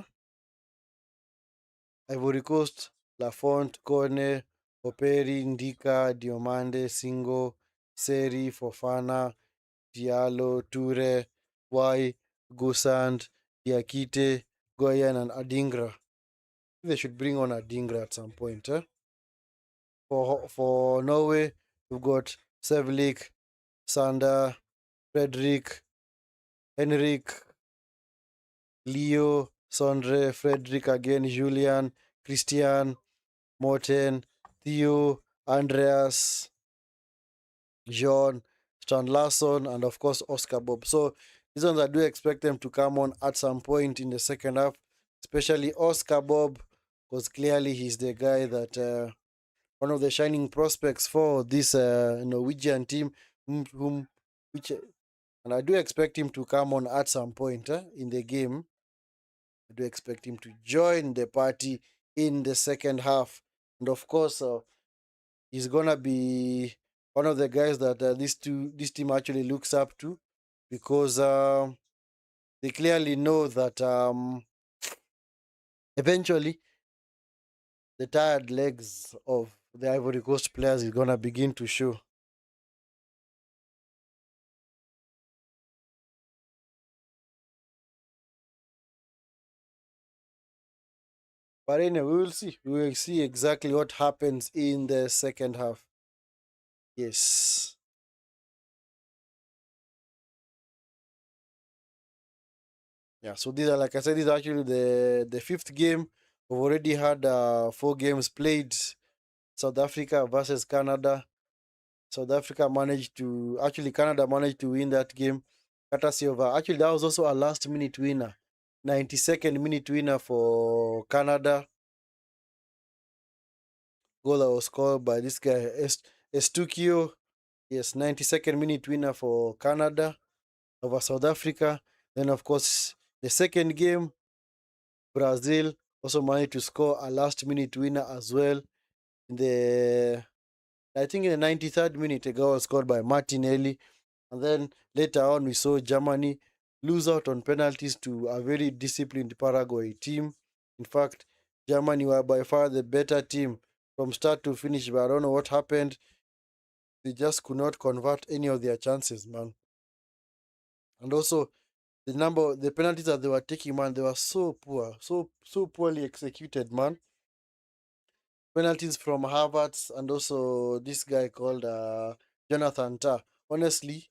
Ivory Coast, Lafont, Kone, Operi, Ndika, Diomande, Singo, Seri, Fofana, Diallo, Ture, Y, Gusand, Diakite, Goyan, and Adingra. They should bring on Adingra at some point. For Norway, we've got Sevlik, Sander, Frederick, Henrik, Leo, Sondre, Frederick again, Julian, Christian, Morten, Theo, Andreas, John, Stan Larsson, and of course Oscar Bob. So these ones I do expect them to come on at some point in the second half, especially Oscar Bob, because clearly he's the guy that one of the shining prospects for this Norwegian team, which and I do expect him to come on at some point in the game. I do expect him to join the party in the second half, and of course, he's gonna be one of the guys that this team actually looks up to, because they clearly know that eventually the tired legs of the Ivory Coast players is gonna begin to show. But anyway, we will see. We will see exactly what happens in the second half. Yes. Yeah, so these are, like I said, these are actually the fifth game. We've already had 4 games played. South Africa versus Canada. Canada managed to win that game. Courtesy of, actually, that was also a last minute winner. 92nd minute winner for Canada. Goal that was scored by this guy, Estukio. Yes, 92nd minute winner for Canada over South Africa. Then, of course, the second game, Brazil also managed to score a last minute winner as well. I think in the 93rd minute, a goal was scored by Martinelli. And then later on, we saw Germany lose out on penalties to a very disciplined Paraguay team. In fact, Germany were by far the better team from start to finish, but I don't know what happened. They just could not convert any of their chances, man. And also, the penalties that they were taking, man, they were so poor, so poorly executed, man. Penalties from Havertz and also this guy called Jonathan Tah. Honestly,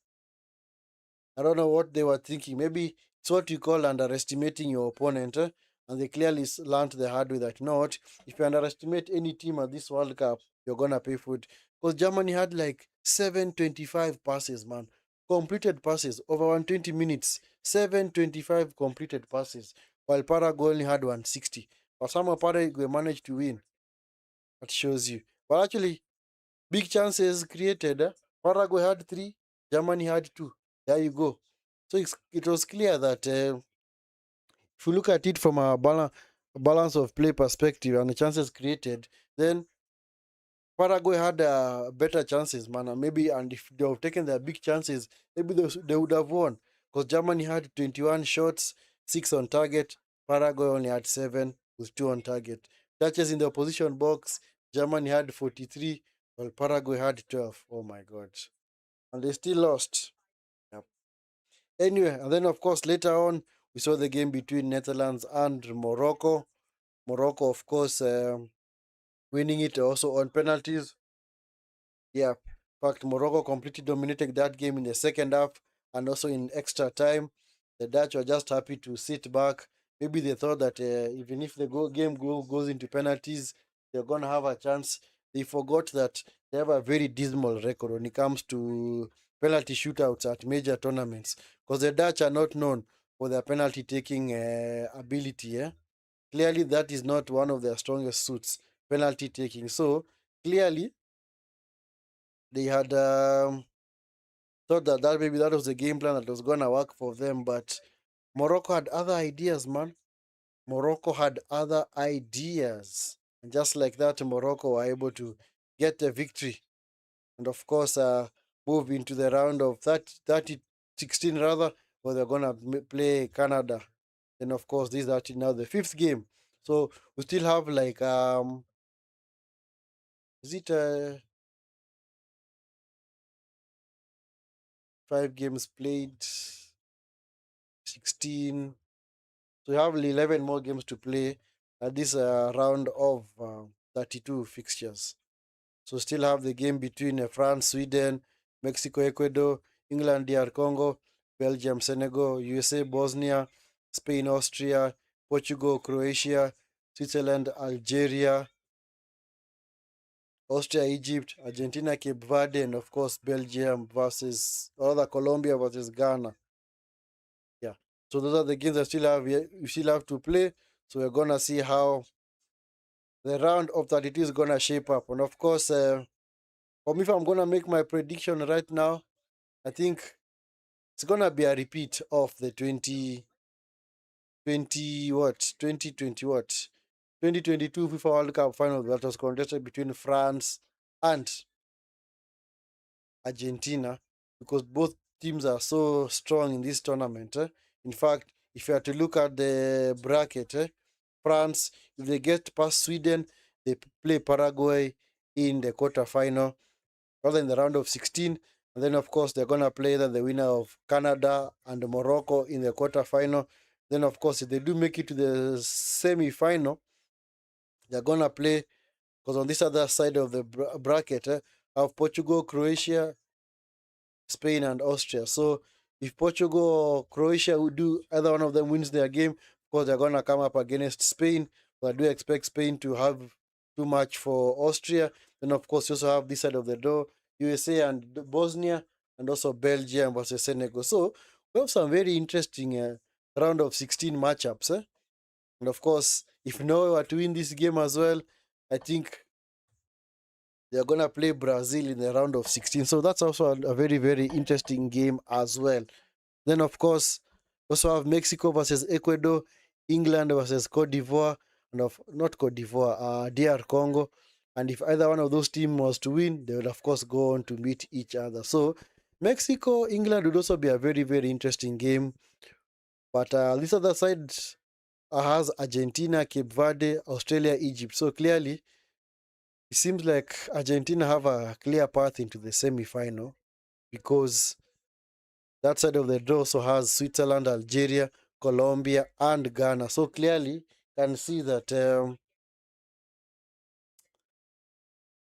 I don't know what they were thinking. Maybe it's what you call underestimating your opponent. And they clearly learned the hard way that, you know what, if you underestimate any team at this World Cup, you're going to pay for it. Because Germany had like 725 passes, man. Completed passes over 120 minutes. 725 completed passes. While Paraguay only had 160. But somehow Paraguay managed to win. That shows you. But actually, big chances created. Paraguay had 3, Germany had 2. There you go. So it was clear that if you look at it from a balance of play perspective and the chances created, then Paraguay had better chances, man. And if they have taken their big chances, maybe they would have won. Because Germany had 21 shots, 6 on target. Paraguay only had 7 with 2 on target. Touches in the opposition box, Germany had 43, while Paraguay had 12. Oh my God. And they still lost. Yep. Anyway, and then of course later on, we saw the game between Netherlands and Morocco. Morocco, of course, winning it also on penalties. Yeah. In fact, Morocco completely dominated that game in the second half and also in extra time. The Dutch were just happy to sit back. Maybe they thought that even if the game goes into penalties, they're going to have a chance. They forgot that they have a very dismal record when it comes to penalty shootouts at major tournaments because the Dutch are not known for their penalty taking ability. Clearly, that is not one of their strongest suits, penalty taking. So, clearly, they had thought that maybe that was the game plan that was gonna work for them, but Morocco had other ideas, man. Morocco had other ideas, and just like that, Morocco were able to get the victory, and of course, move into the round of 16 rather, where they're gonna play Canada. Then of course, this is actually now the 5th game, so we still have like is it 5 games played, 16. So you have 11 more games to play at this round of 32 fixtures. So still have the game between France, Sweden, Mexico, Ecuador, England, DR Congo, Belgium, Senegal, USA, Bosnia, Spain, Austria, Portugal, Croatia, Switzerland, Algeria, Austria, Egypt, Argentina, Cape Verde, and of course Belgium versus, or rather Colombia versus Ghana. Yeah. So those are the games that you still have to play. So we're gonna see how the round of 32 is gonna shape up. And of course, for me, if I'm gonna make my prediction right now, I think it's gonna be a repeat of the 2020 what 2022 FIFA World Cup final that was contested between France and Argentina because both teams are so strong in this tournament. In fact, if you are to look at the bracket, France, if they get past Sweden, they play Paraguay in the quarterfinal, rather in the round of 16. And then, of course, they're going to play the winner of Canada and Morocco in the quarterfinal. Then, of course, if they do make it to the semi-final, they're going to play, because on this other side of the bracket, have Portugal, Croatia, Spain and Austria. So if Portugal or Croatia would do either one of them wins their game, of course they're gonna come up against Spain. But I do expect Spain to have too much for Austria. Then of course you also have this side of the door, USA and Bosnia, and also Belgium versus Senegal. So we have some very interesting round of 16 matchups. And of course, if Norway were to win this game as well, I think they're going to play Brazil in the round of 16. So that's also a very, very interesting game as well. Then, of course, also have Mexico versus Ecuador, England versus Cote d'Ivoire, and not Cote d'Ivoire, DR Congo. And if either one of those teams was to win, they will, of course, go on to meet each other. So Mexico, England would also be a very, very interesting game. But this other side has Argentina, Cape Verde, Australia, Egypt. So clearly, it seems like Argentina have a clear path into the semi-final because that side of the draw also has Switzerland, Algeria, Colombia, and Ghana. So clearly, can see that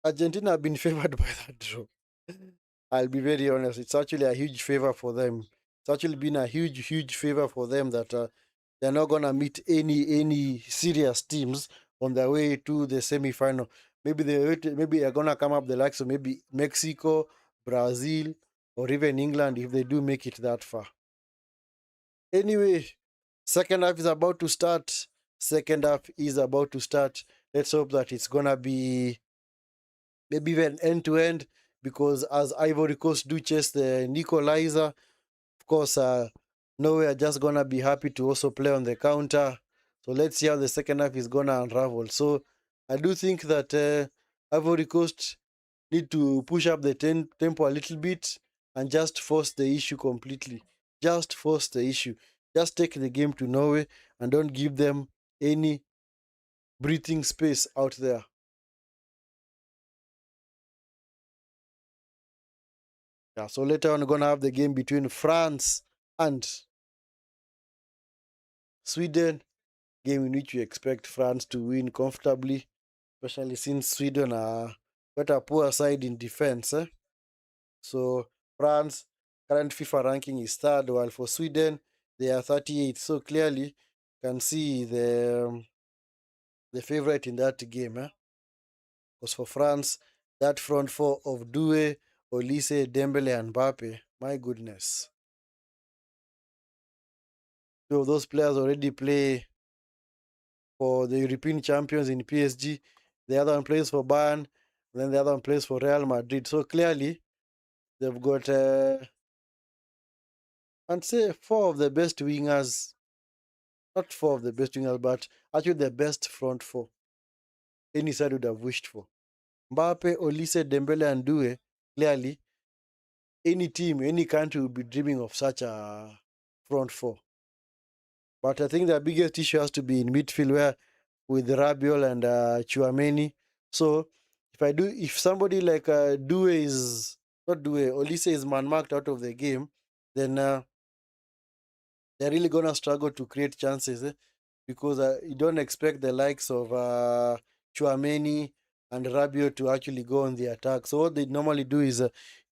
Argentina have been favored by that draw. I'll be very honest. It's actually a huge favor for them. It's actually been a huge, huge favor for them that they're not gonna meet any serious teams on their way to the semi-final. Maybe they're gonna come up the likes of maybe Mexico, Brazil, or even England if they do make it that far. Anyway, second half is about to start. Second half is about to start. Let's hope that it's gonna be maybe even end to end because as Ivory Coast do chase the equalizer, of course, Norway are just gonna be happy to also play on the counter. So let's see how the second half is gonna unravel. So I do think that Ivory Coast need to push up the tempo a little bit and just force the issue completely. Just force the issue. Just take the game to Norway and don't give them any breathing space out there. Yeah, so later on, we're gonna have the game between France and Sweden. Game in which we expect France to win comfortably, especially since Sweden are quite a poor side in defense. So France current FIFA ranking is third, while for Sweden they are 38th. So clearly, can see the favorite in that game. Because for France, that front four of Doué, Olise, Dembele, and Mbappe, my goodness. Two of those players already play for the European champions in PSG. The other one plays for Bayern, then the other one plays for Real Madrid. So clearly, they've got, I'd say, four of the best wingers. Not four of the best wingers, but actually the best front four any side would have wished for. Mbappe, Olise, Dembele, and Doué, clearly, any team, any country would be dreaming of such a front four. But I think the biggest issue has to be in midfield, where with Rabiot and Chouameni. So if somebody like Doué is not Doué, Olise is man marked out of the game, then they're really gonna struggle to create chances because you don't expect the likes of Chouameni and Rabiot to actually go on the attack. So what they normally do is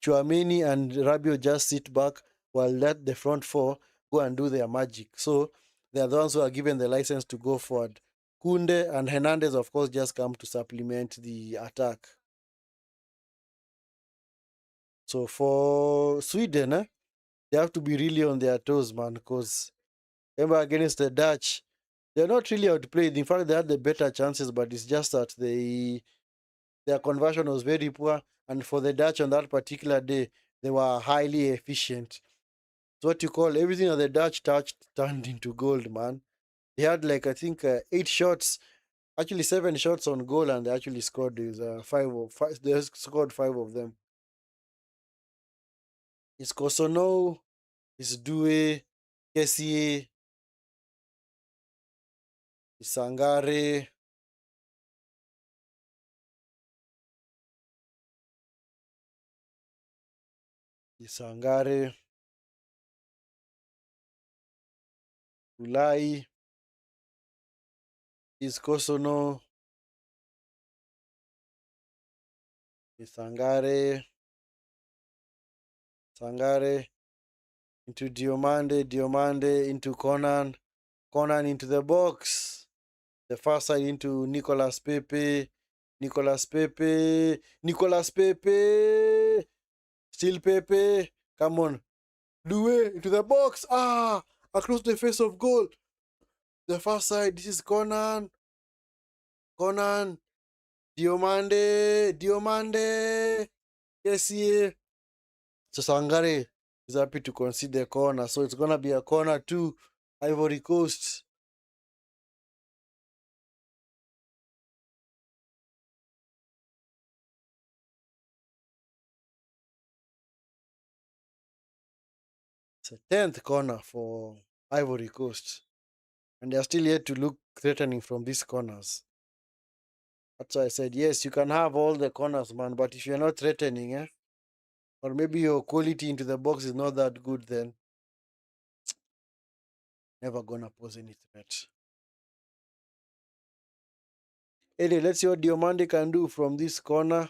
Chouameni and Rabiot just sit back while let the front four go and do their magic. So they are the ones who are given the license to go forward. Kunde and Hernandez, of course, just come to supplement the attack. So for Sweden, they have to be really on their toes, man, because remember against the Dutch, they're not really outplayed. In fact, they had the better chances, but it's just that their conversion was very poor. And for the Dutch on that particular day, they were highly efficient. So what you call everything that the Dutch touched turned into gold, man. They had like I think 8 shots, actually 7 shots on goal, and they actually scored is five. They scored 5 of them. It's Kosono, it's Doué, Kessié, it's Sangare, it's Sangare, Ulai, it's Kosono, it's Sangare into Diomande into Conan into the box. The far side into Nicolas Pepe, Nicolas Pepe, still Pepe. Come on, Doué into the box. Across the face of goal. The far side. This is Conan, Diomande, Kessié. So Sangare is happy to concede the corner. So it's gonna be a corner to Ivory Coast. It's a 10th corner for Ivory Coast. And they are still yet to look threatening from these corners. That's why I said, yes, you can have all the corners, man, but if you're not threatening, or maybe your quality into the box is not that good, then never gonna pose any threat. Anyway, let's see what Diomande can do from this corner.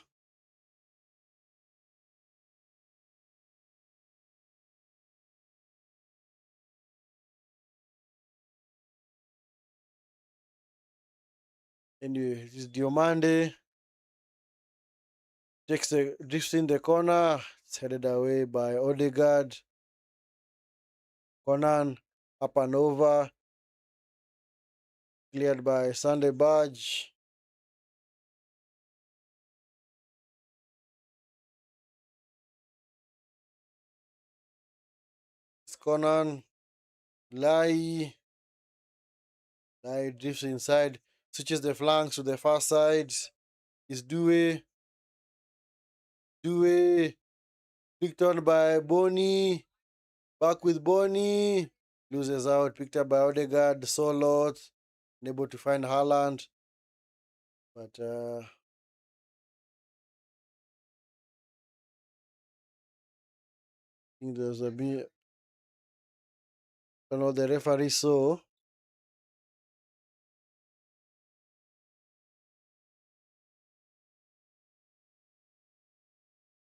Anyway, this is Diomande. Drifts in the corner. It's headed away by Odegaard. Conan up and over. Cleared by Sunday Badge. It's Conan. Lai drifts inside. Switches the flanks to the far side. Is Due. Picked on by Boni. Back with Boni. Loses out. Picked up by Odegaard. Solot. Unable to find Haaland. But I think there's a bit. I don't know the referee saw.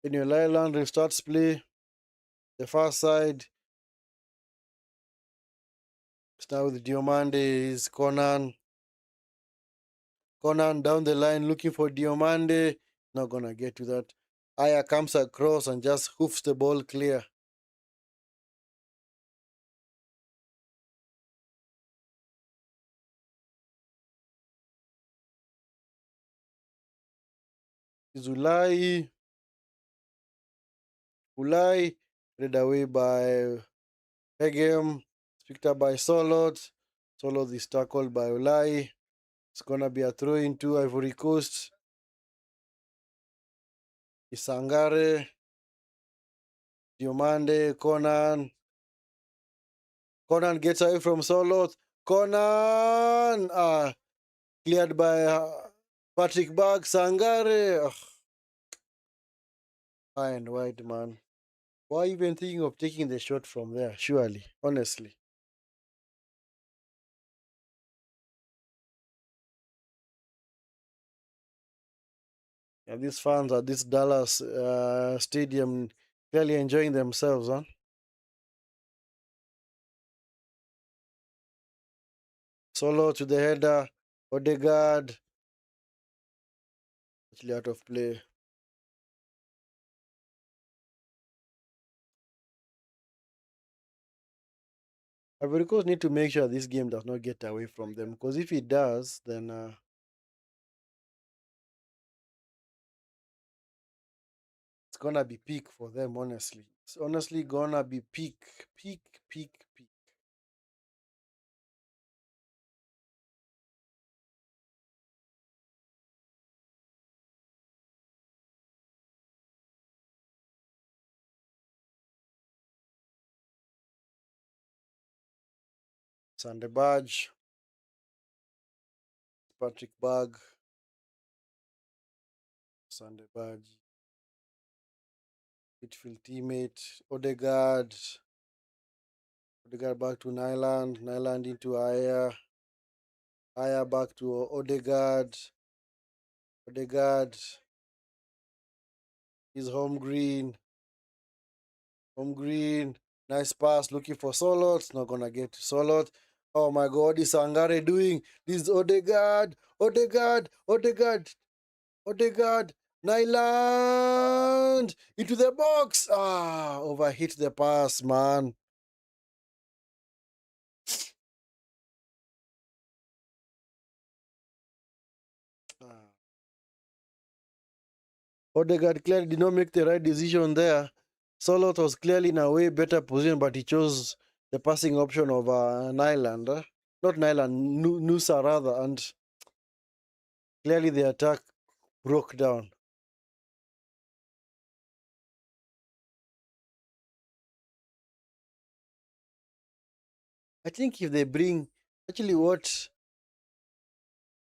Anyway, Lyland restarts play. The far side. It's now with Diomande. Is Conan. Conan down the line looking for Diomande. Not gonna get to that. Aya comes across and just hoofs the ball clear. Is Ulai read away by Hegem. Picked up by Solot. Solot is tackled by Ulai. It's gonna be a throw into Ivory Coast. Isangare. Diomande. Conan. Conan gets away from Solot. Conan! Cleared by Patrick Bag. Sangare. High and wide, man. Why even thinking of taking the shot from there? Surely, honestly. Yeah, these fans at this Dallas stadium clearly enjoying themselves, huh? Solo to the header. Odegaard. Actually out of play. Ivory Coast need to make sure this game does not get away from them, because if it does, then it's gonna be peak for them, honestly. It's honestly gonna be peak. Sunday Badge. Patrick Bag. Sunday Badge. Midfield teammate. Odegaard. Odegaard back to Nyland. Nyland into Aya. Aya back to Odegaard. Odegaard is home green. Home green. Nice pass. Looking for Solot. Not gonna get to Solot. Oh my god, what is Sangare doing? This is Odegaard. Odegaard. Nyland into the box. Overhit the pass, man. Odegaard clearly did not make the right decision there. Solot was clearly in a way better position, but he chose the passing option of Nyland. Not Nyland, Nusa rather, and clearly the attack broke down. I think if they bring, actually, what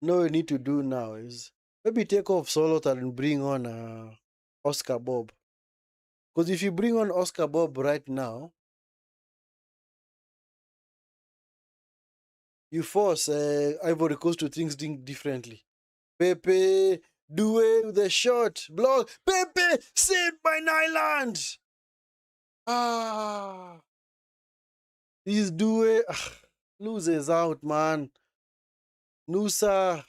Norway need to do now is maybe take off Solot and bring on Oscar Bob. Because if you bring on Oscar Bob right now, you force Ivory Coast to think differently. Pepe, Due with a shot, block. Pepe, saved by Nyland. Ah, this Due loses out, man. Nusa.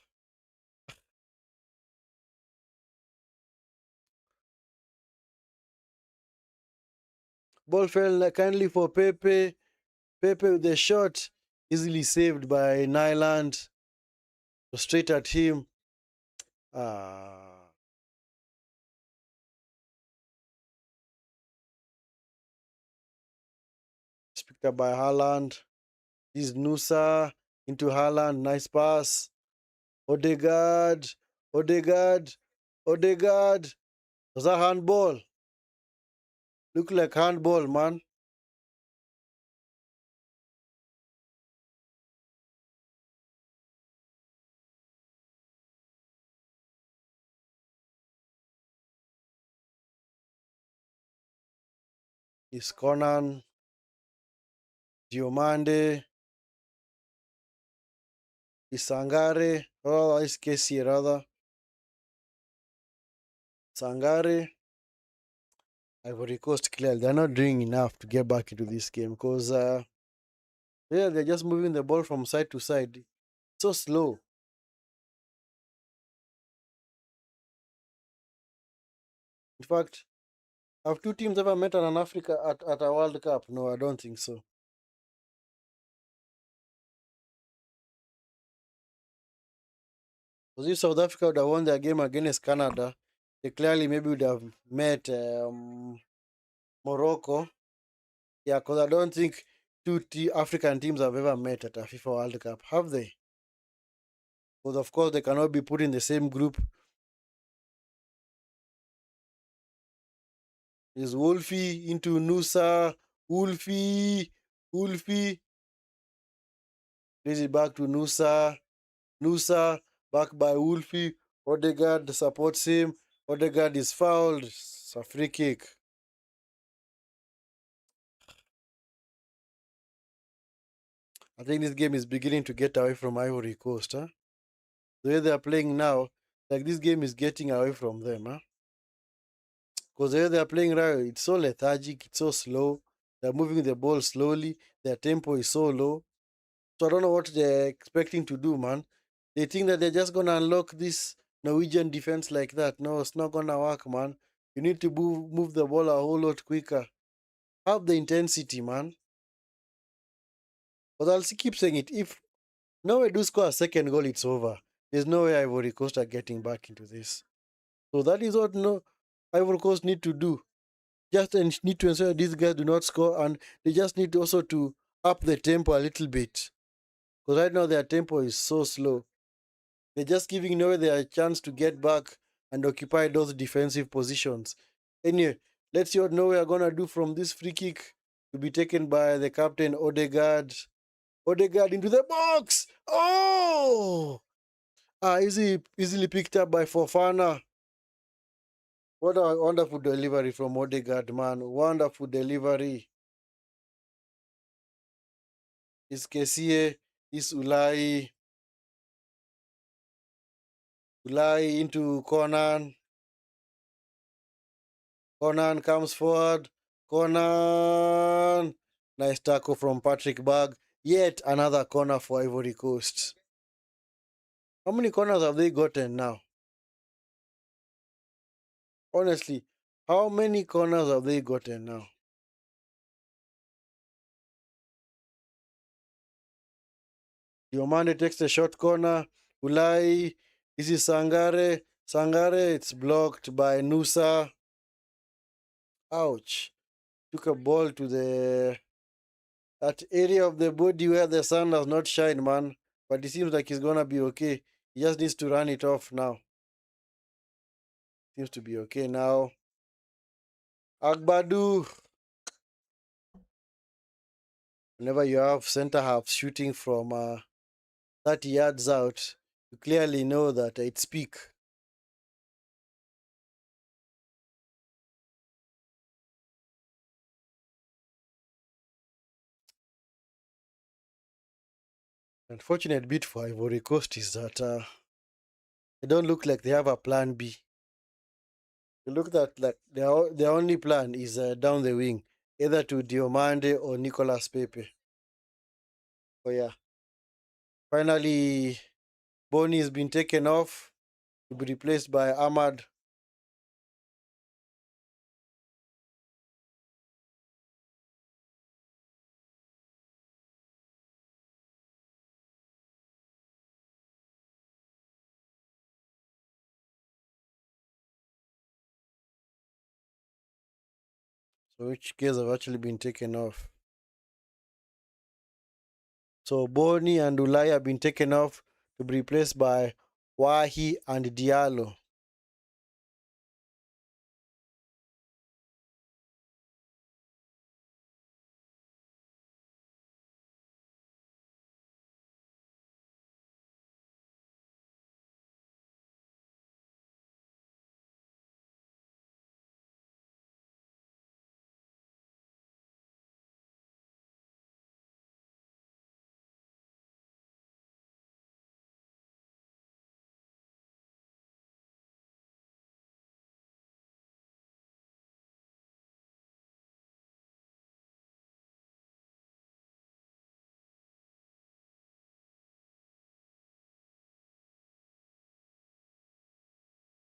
Ball fell kindly for Pepe. Pepe with the shot, easily saved by Nyland. Straight at him. Ah, it's picked up by Haaland. This Nusa into Haaland. Nice pass. Odegaard. Odegaard. Odegaard. Was that handball? Look like handball, man. It's Conan. Diomande. It's Sangare. Oh, it's Kessié, rather. Sangare. Ivory Coast clear. They're not doing enough to get back into this game because yeah, they're just moving the ball from side to side. So slow. In fact, have two teams ever met on an Africa at a World Cup? No, I don't think so. Because if South Africa would have won their game against Canada, they clearly maybe would have met Morocco. Yeah, because I don't think African teams have ever met at a FIFA World Cup, have they? Because of course they cannot be put in the same group. Is Wolfie into Nusa, Wolfie, Wolfie. Plays it back to Nusa, Nusa, back by Wolfie. Odegaard supports him. Odegaard is fouled. It's a free kick. I think this game is beginning to get away from Ivory Coast, huh? The way they are playing now, like this game is getting away from them, huh? Because the way they are playing right, it's so lethargic, it's so slow. They're moving the ball slowly. Their tempo is so low. So I don't know what they're expecting to do, man. They think that they're just gonna unlock this Norwegian defense like that. No, it's not gonna work, man. You need to move the ball a whole lot quicker. Have the intensity, man. But I'll keep saying it. If Norway do score a second goal, it's over. There's no way Ivory Coast are getting back into this. So that is what no Ivory Coast need to do. Just need to ensure these guys do not score, and they just need also to up the tempo a little bit. Because right now their tempo is so slow. They're just giving Norway their chance to get back and occupy those defensive positions. Anyway, let's see what Norway are gonna do from this free kick to be taken by the captain Odegaard. Odegaard into the box. Oh! Easily picked up by Fofana. What a wonderful delivery from Odegaard, man. Wonderful delivery. Is Kessié, is Ulai. Ulai into Conan. Conan comes forward. Conan. Nice tackle from Patrick Berg. Yet another corner for Ivory Coast. How many corners have they gotten now? Honestly, how many corners have they gotten now? Diomande takes the short corner. Ulai. This is Sangare. Sangare, it's blocked by Nusa. Ouch. Took a ball to that area of the body where the sun does not shine, man. But it seems like he's gonna be okay. He just needs to run it off now. Seems to be okay now. Agbadu. Whenever you have center half shooting from 30 yards out, you clearly know that it's peak. Unfortunate bit for Ivory Coast is that they don't look like they have a plan B. You look at like their only plan is down the wing, either to Diomande or Nicolas Pepe. Oh yeah. Finally, Boni has been taken off to be replaced by Ahmad. So which case have actually been taken off. So Boni and Ulai have been taken off to be replaced by Wahi and Diallo.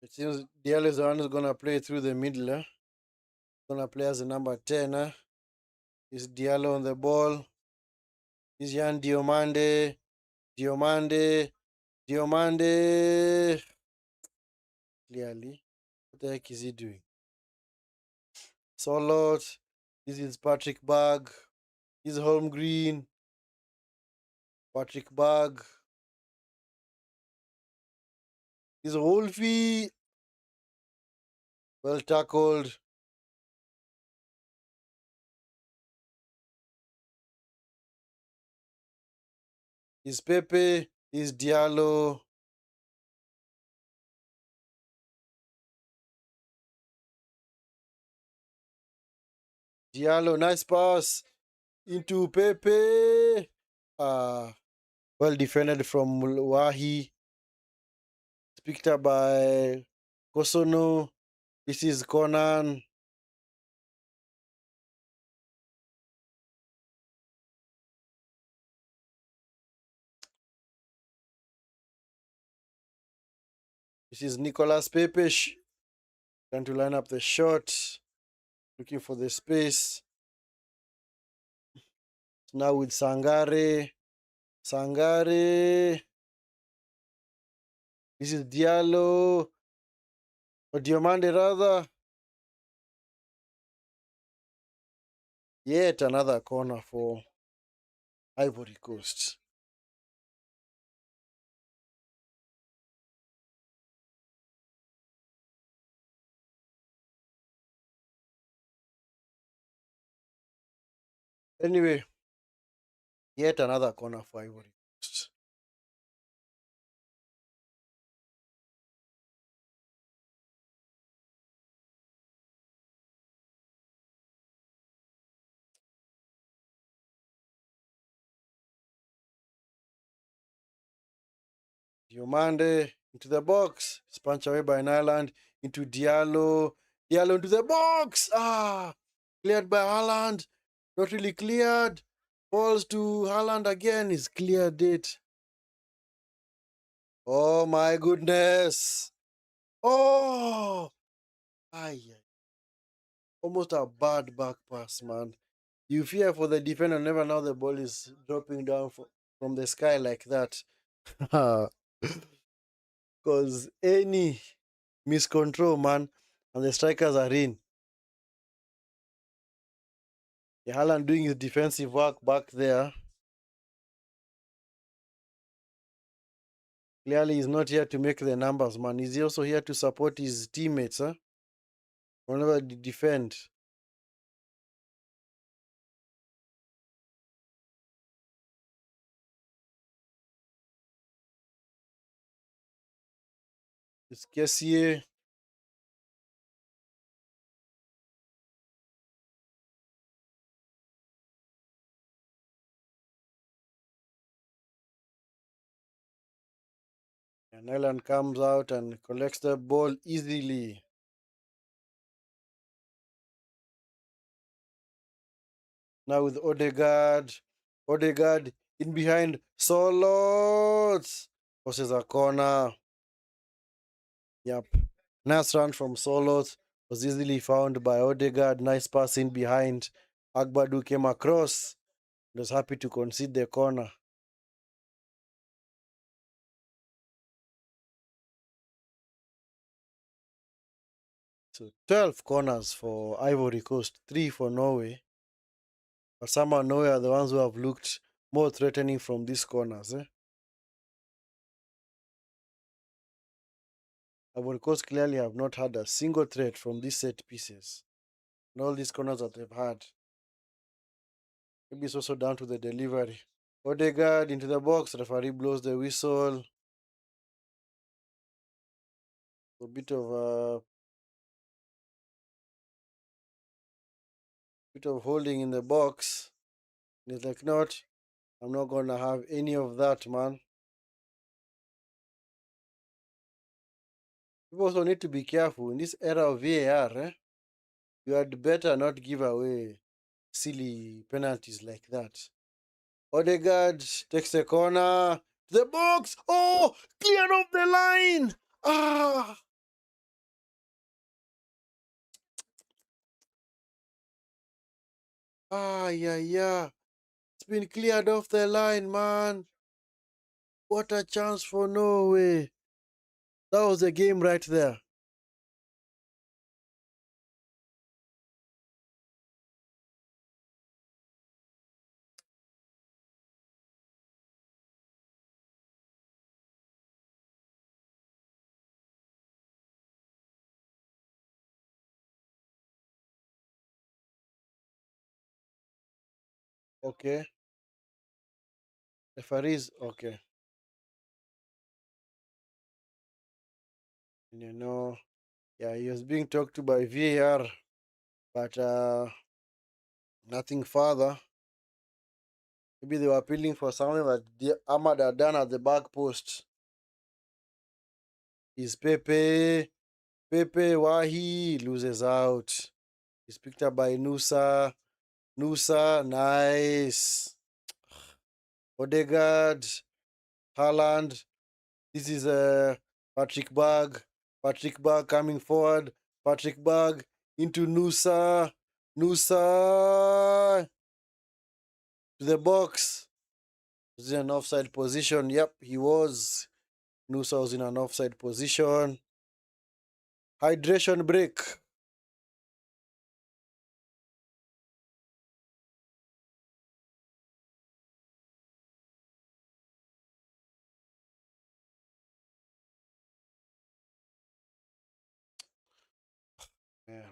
It seems Diallo is the one who's gonna play through the middle. Gonna play as a number 10. Is Diallo on the ball? Is Yan Diomande? Diomande. Diomande. Clearly. What the heck is he doing? Solot. This is Patrick Bag. He's Holmgreen. Patrick Bag. He's Wolfie. Well tackled. Is Pepe. Is Diallo. Diallo, nice pass into Pepe. Well defended from Wahi. Picked up by Kosono. This is Conan. This is Nicolas Pepe. Trying to line up the shot. Looking for the space. Now with Sangare. Sangare. This is Diallo. Or Diomande rather. Yet another corner for Ivory Coast. Anyway, yet another corner for Ivory Coast. Diomande into the box. It's punched away by Nyland. Into Diallo. Diallo into the box. Cleared by Haaland. Not really cleared. Falls to Haaland again. He's cleared it. Oh my goodness. Oh. Almost a bad back pass, man. You fear for the defender. Never know the ball is dropping down from the sky like that. Because any miscontrol, man, and the strikers are in. Haaland doing his defensive work back there. Clearly, he's not here to make the numbers, man. He's also here to support his teammates, whenever they defend. It's Kessié. And Haaland comes out and collects the ball easily. Now with Odegaard. Odegaard in behind. Solos. Forces a corner. Yep. Nice run from Solos. Was easily found by Odegaard. Nice pass in behind. Agbadu came across. Was happy to concede the corner. So 12 corners for Ivory Coast, 3 for Norway. But somehow Norway are the ones who have looked more threatening from these corners. Ivory Coast clearly have not had a single threat from these set pieces. And all these corners that they've had. Maybe it's also down to the delivery. Odegaard into the box. Referee blows the whistle. A bit of holding in the box. And it's like, not. I'm not gonna have any of that, man. You also need to be careful in this era of VAR. You had better not give away silly penalties like that. Odegaard takes the corner. The box. Oh, clear off the line. Ah. Yeah. It's been cleared off the line, man. What a chance for Norway. That was the game right there. Okay. Referees, okay. Yeah, he was being talked to by VAR, but nothing further. Maybe they were appealing for something that Ahmad had done at the back post. Is Pepe. Pepe Wahi loses out. He's picked up by Nusa. Nusa, nice. Odegaard, Haaland. This is Patrick Berg. Patrick Berg coming forward. Patrick Berg into Nusa. Nusa to the box. Was in an offside position. Yep, he was. Nusa was in an offside position. Hydration break. Yeah.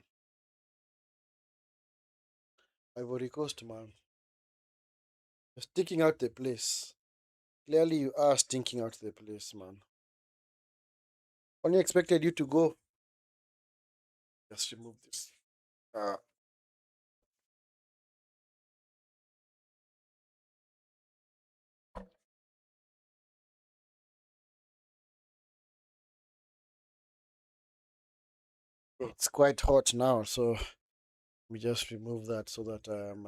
Ivory Coast, man. You're sticking out the place. Clearly, you are stinking out the place, man. Only expected you to go. Just remove this. Uh, it's quite hot now, so we just remove that so that I am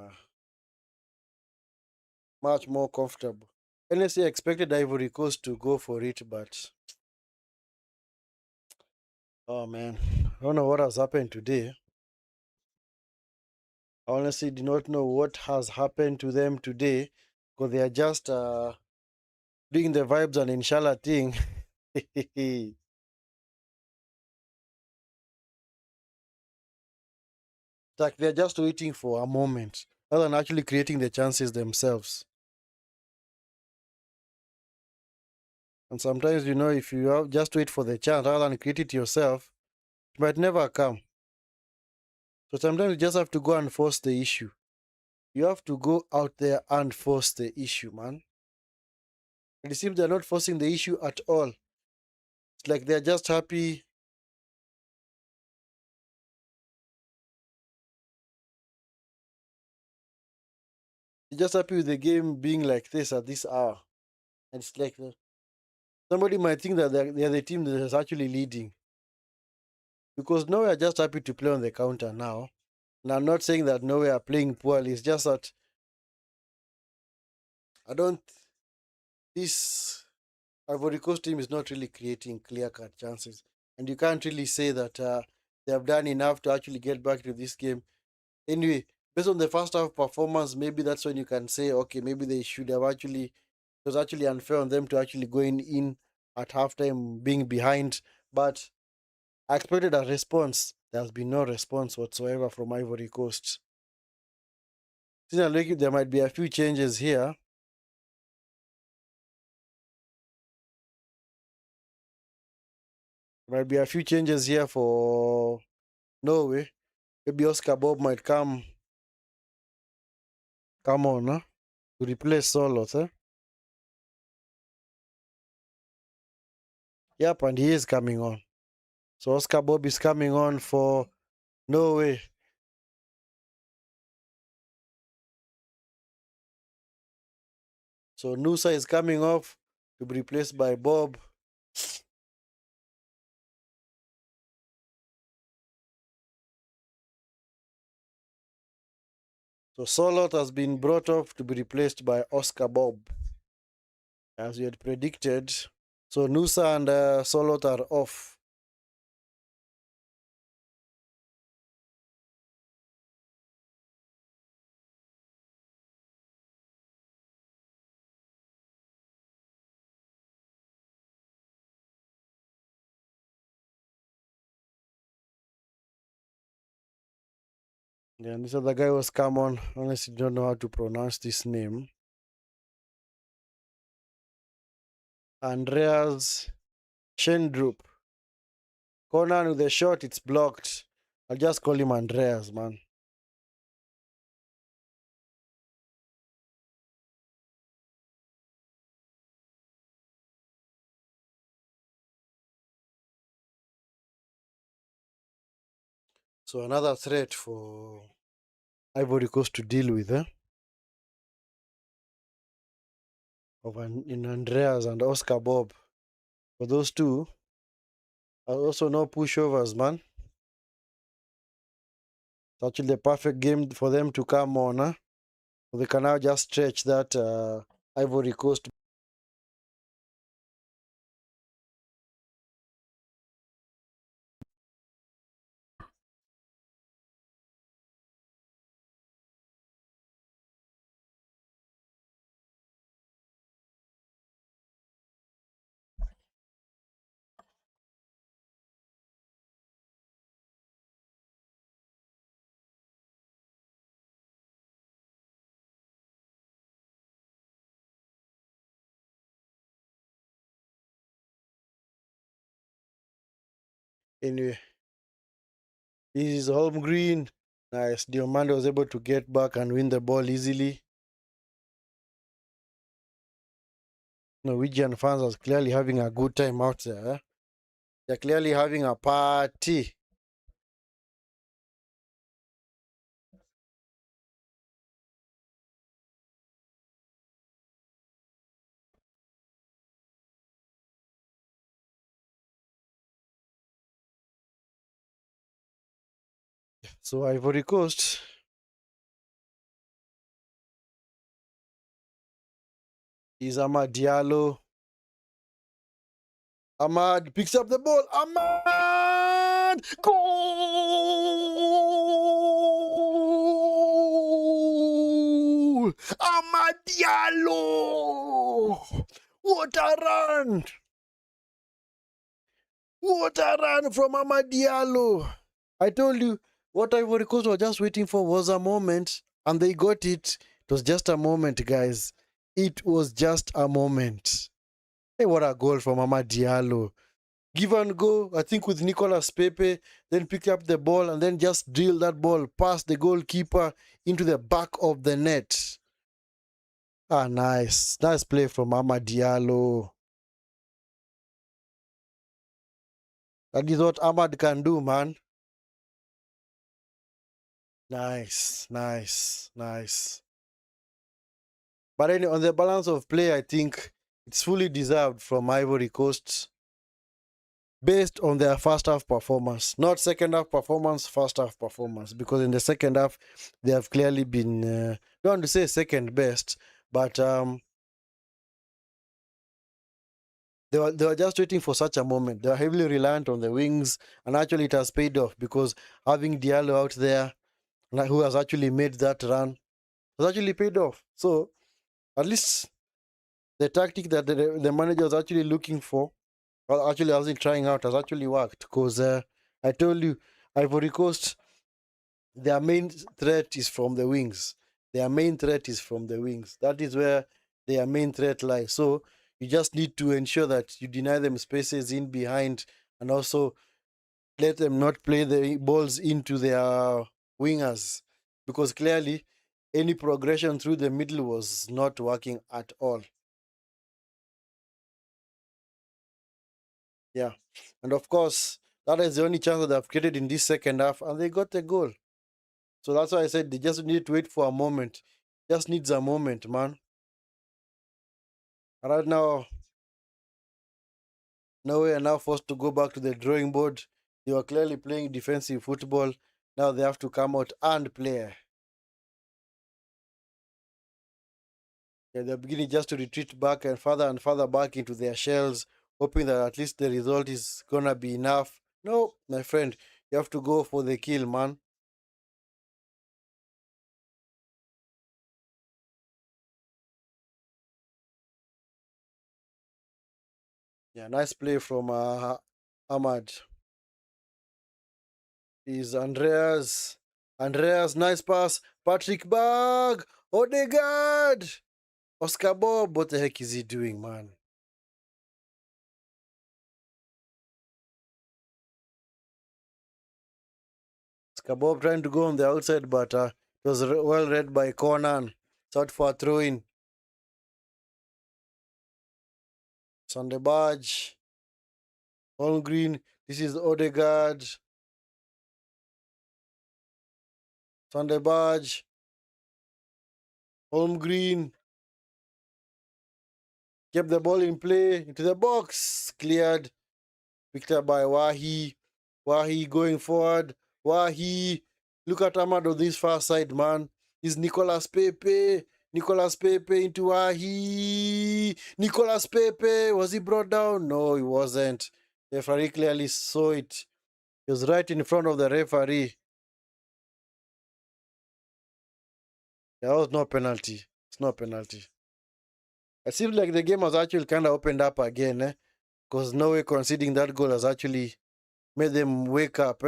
much more comfortable. NSA expected Ivory Coast to go for it, but oh man, I don't know what has happened today. I honestly do not know what has happened to them today because they are just doing the vibes and inshallah thing. Like they're just waiting for a moment rather than actually creating the chances themselves. And sometimes, if you just wait for the chance rather than create it yourself, it might never come. So sometimes you just have to go and force the issue. You have to go out there and force the issue, man. And it seems they're not forcing the issue at all. It's like they're just happy. They're just happy with the game being like this at this hour. And it's like somebody might think that they're the team that is actually leading. Because Norway are just happy to play on the counter now. And I'm not saying that Norway are playing poorly. It's just that I don't. This Ivory Coast team is not really creating clear-cut chances. And you can't really say that they have done enough to actually get back to this game. Anyway, based on the first half performance, maybe that's when you can say, okay, maybe they should have actually, it was actually unfair on them to actually going in at halftime being behind. But I expected a response. There has been no response whatsoever from Ivory Coast. Since like there might be a few changes here. There might be a few changes here for Norway. Maybe Oscar Bob might come on to replace Solos. Yep, and he is coming on. So Oscar Bob is coming on for Norway. So Nusa is coming off to be replaced by Bob. So Solot has been brought off to be replaced by Oscar Bob, as we had predicted. So Nusa and Solot are off. Yeah, and this other guy was come on. Honestly, don't know how to pronounce this name. Andreas Schendrup. Conan with a shot, it's blocked. I'll just call him Andreas, man. So another threat for Ivory Coast to deal with, in Andreas and Oscar Bob. For those two, also no pushovers, man. It's actually the perfect game for them to come on. So they can now just stretch that Ivory Coast. Anyway, this is home green. Nice. Diomande was able to get back and win the ball easily. Norwegian fans are clearly having a good time out there. They're clearly having a party. So Ivory Coast is Amad Diallo. Ahmad picks up the ball. Ahmad! Goal! Ahmad Diallo! What a run! What a run from Ahmad Diallo! I told you, what Ivory Coast was just waiting for was a moment, and they got it. It was just a moment, guys. It was just a moment. Hey, what a goal from Ahmad Diallo. Give and go, I think with Nicolas Pepe, then pick up the ball and then just drill that ball past the goalkeeper into the back of the net. Ah, nice. Nice play from Ahmad Diallo. That is what Ahmad can do, man. Nice, nice, nice. But anyway, on the balance of play, I think it's fully deserved from Ivory Coast based on their first half performance. Not second half performance, first half performance. Because in the second half, they have clearly been, don't want to say second best, but they were just waiting for such a moment. They were heavily reliant on the wings, and actually it has paid off because having Diallo out there, who has actually made that run, has actually paid off. So at least the tactic that the manager was actually looking for, or actually hasn't trying out, has actually worked. Because I told you, Ivory Coast, their main threat is from the wings. Their main threat is from the wings. That is where their main threat lies. So you just need to ensure that you deny them spaces in behind, and also let them not play the balls into their wingers, because clearly any progression through the middle was not working at all. Yeah. And of course, that is the only chance that they've created in this second half, and they got a goal. So that's why I said they just need to wait for a moment. Just needs a moment, man. Right now, Norway are now forced to go back to the drawing board. They were clearly playing defensive football. Now they have to come out and play. Yeah, they're beginning just to retreat back and further back into their shells, hoping that at least the result is gonna be enough. No, my friend, you have to go for the kill, man. Yeah, nice play from Ahmad. Is Andreas. Andreas, nice pass. Patrick Bag. Odegaard. Oscar Bob, what the heck is he doing, man? Oscar Bob trying to go on the outside, but it was well read by Conan. It's out for a throw in. Sunday Badge. Holmgren. This is Odegaard. Sunday Badge. Holmgren. Kept the ball in play. Into the box. Cleared. Picked up by Wahi. Wahi going forward. Wahi. Look at Ahmad on this far side, man. Is Nicolas Pepe. Nicolas Pepe into Wahi. Nicolas Pepe. Was he brought down? No, he wasn't. The referee clearly saw it. He was right in front of the referee. There was no penalty. It's no penalty. It seems like the game has actually kind of opened up again, eh? Because Norway conceding that goal has actually made them wake up,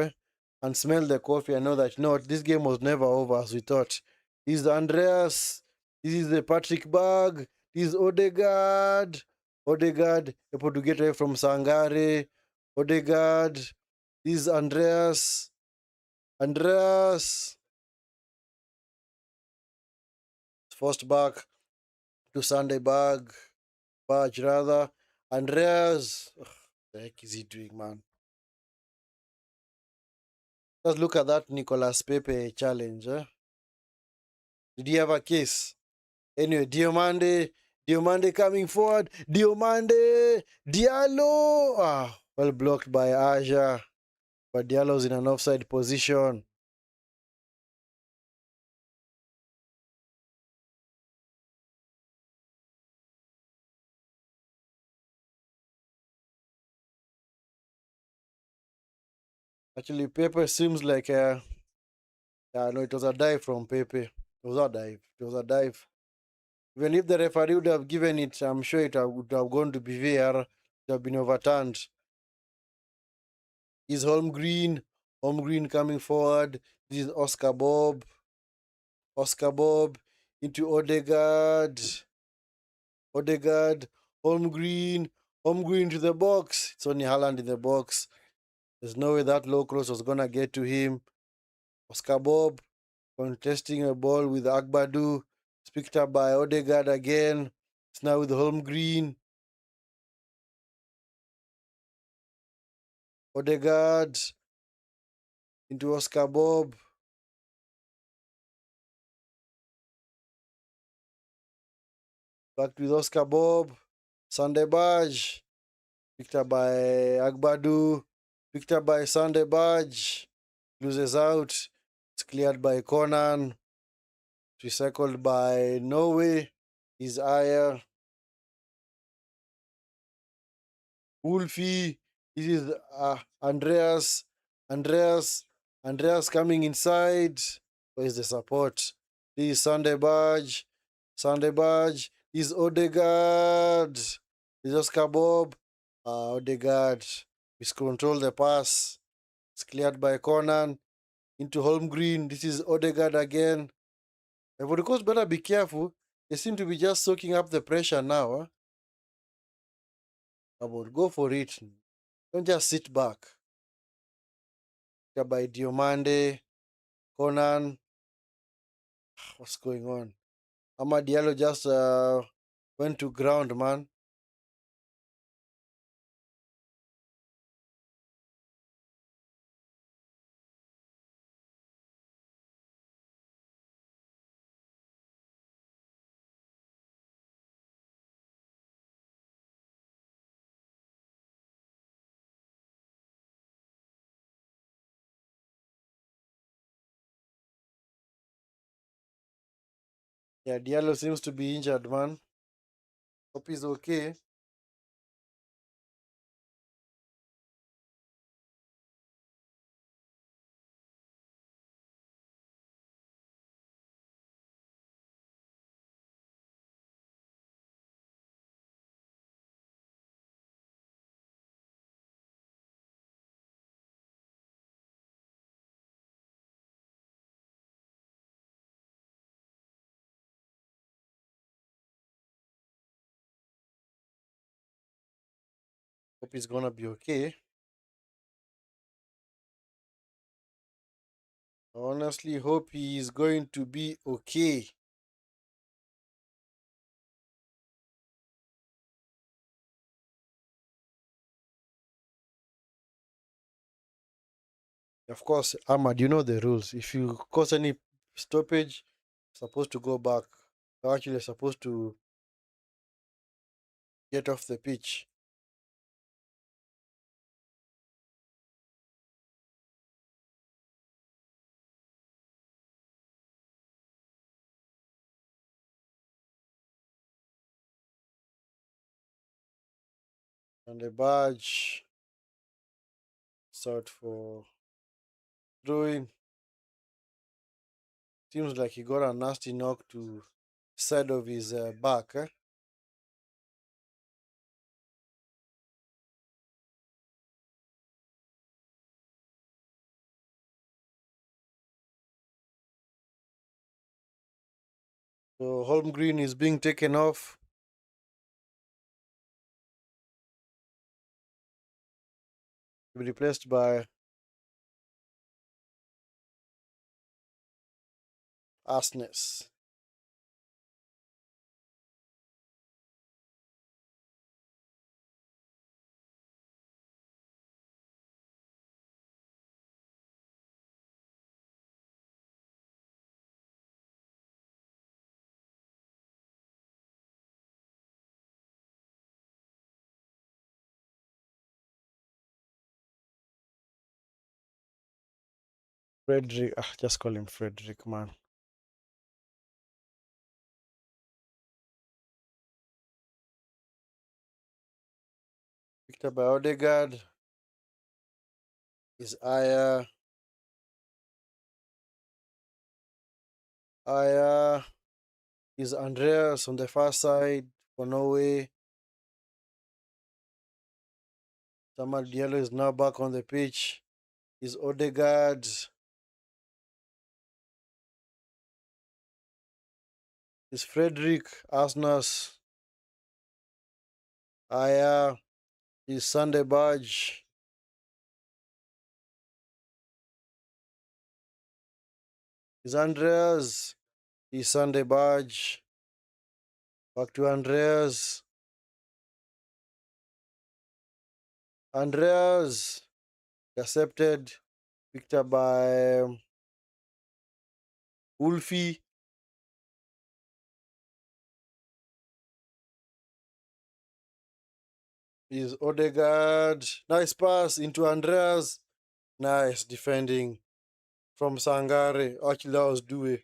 and smell the coffee and know that, no, this game was never over as we thought. This is Andreas. This is the Patrick Bag. This is Odegaard. Odegaard able to get away from Sangare. Odegaard. This is Andreas. Andreas. Forced back to Sunday Bag. Badge rather. Andreas. Ugh, the heck is he doing, man? Just look at that Nicolas Pepe challenge. Did he have a case? Anyway, Diomande coming forward. Diomande, Diallo. Well blocked by Aja, but Diallo's in an offside position. Actually, Pepe seems like no, it was a dive from Pepe. It was a dive. It was a dive. Even if the referee would have given it, I'm sure it would have gone to BVR. It would have been overturned. Is Holmgren. Holmgren coming forward. This is Oscar Bob. Oscar Bob into Odegaard. Odegaard. Holmgren. Holmgren to the box. It's only Haaland in the box. There's no way that low cross was going to get to him. Oscar Bob contesting a ball with Agbadu. It's picked up by Odegaard again. It's now with Holmgren. Odegaard into Oscar Bob. Back with Oscar Bob. Sunday Badge. Picked up by Agbadu. Picked up by Sunday Badge. Loses out. It's cleared by Conan. Recycled by Norway. Is Aya. Wolfie. This is Andreas. Andreas coming inside. Where is the support? This is Sunday Badge. Sunday Badge. Is Odegaard. Is Oscar Bob. Odegaard. Miscontrol the pass. It's cleared by Conan. Into Holmgreen. This is Odegaard again. Ivory Coast better be careful. They seem to be just soaking up the pressure now. Huh? About go for it. Don't just sit back. By Diomande, Conan. What's going on? Diallo just went to ground, man. Yeah, Diallo seems to be injured, man. Hope he's okay. Hope he's gonna be okay. I honestly hope he is going to be okay. Of course, Ahmad, you know the rules. If you cause any stoppage, you're supposed to go back. You're actually supposed to get off the pitch. And the badge sought for throwing. Seems like he got a nasty knock to side of his back. Eh? So Holmgreen is being taken off. To be replaced by Asnes. Frederick. Just call him Frederick, man. Victor by Odegaard. Is Aya. Aya. Is Andreas on the far side for Norway. Samuel Diallo is now back on the pitch. Is Odegaard. Is Frederick Asnas. Aya. Is Sunday Badge. Is Andreas. Is Sunday Badge. Back to Andreas. Andreas. Intercepted. Picked up by Wolfie. Is Odegaard. Nice pass into Andreas. Nice defending from Sangare. Actually, that was Due.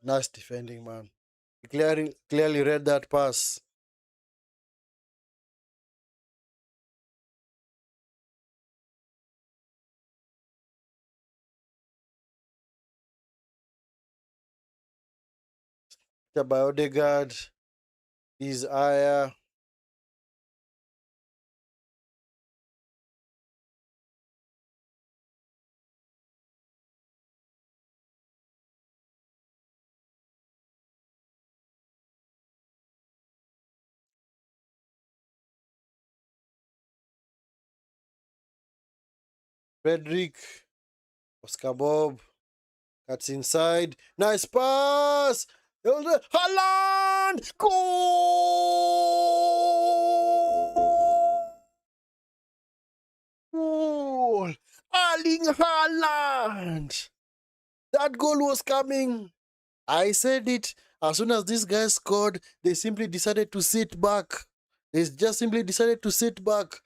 Nice defending, man. He clearly read that pass. Picked up by Odegaard. Is Aya. Frederick. Oscar Bob. Cuts inside. Nice pass. Haaland! Goal! Erling Haaland! That goal was coming. I said it. As soon as these guys scored, they simply decided to sit back. They just simply decided to sit back.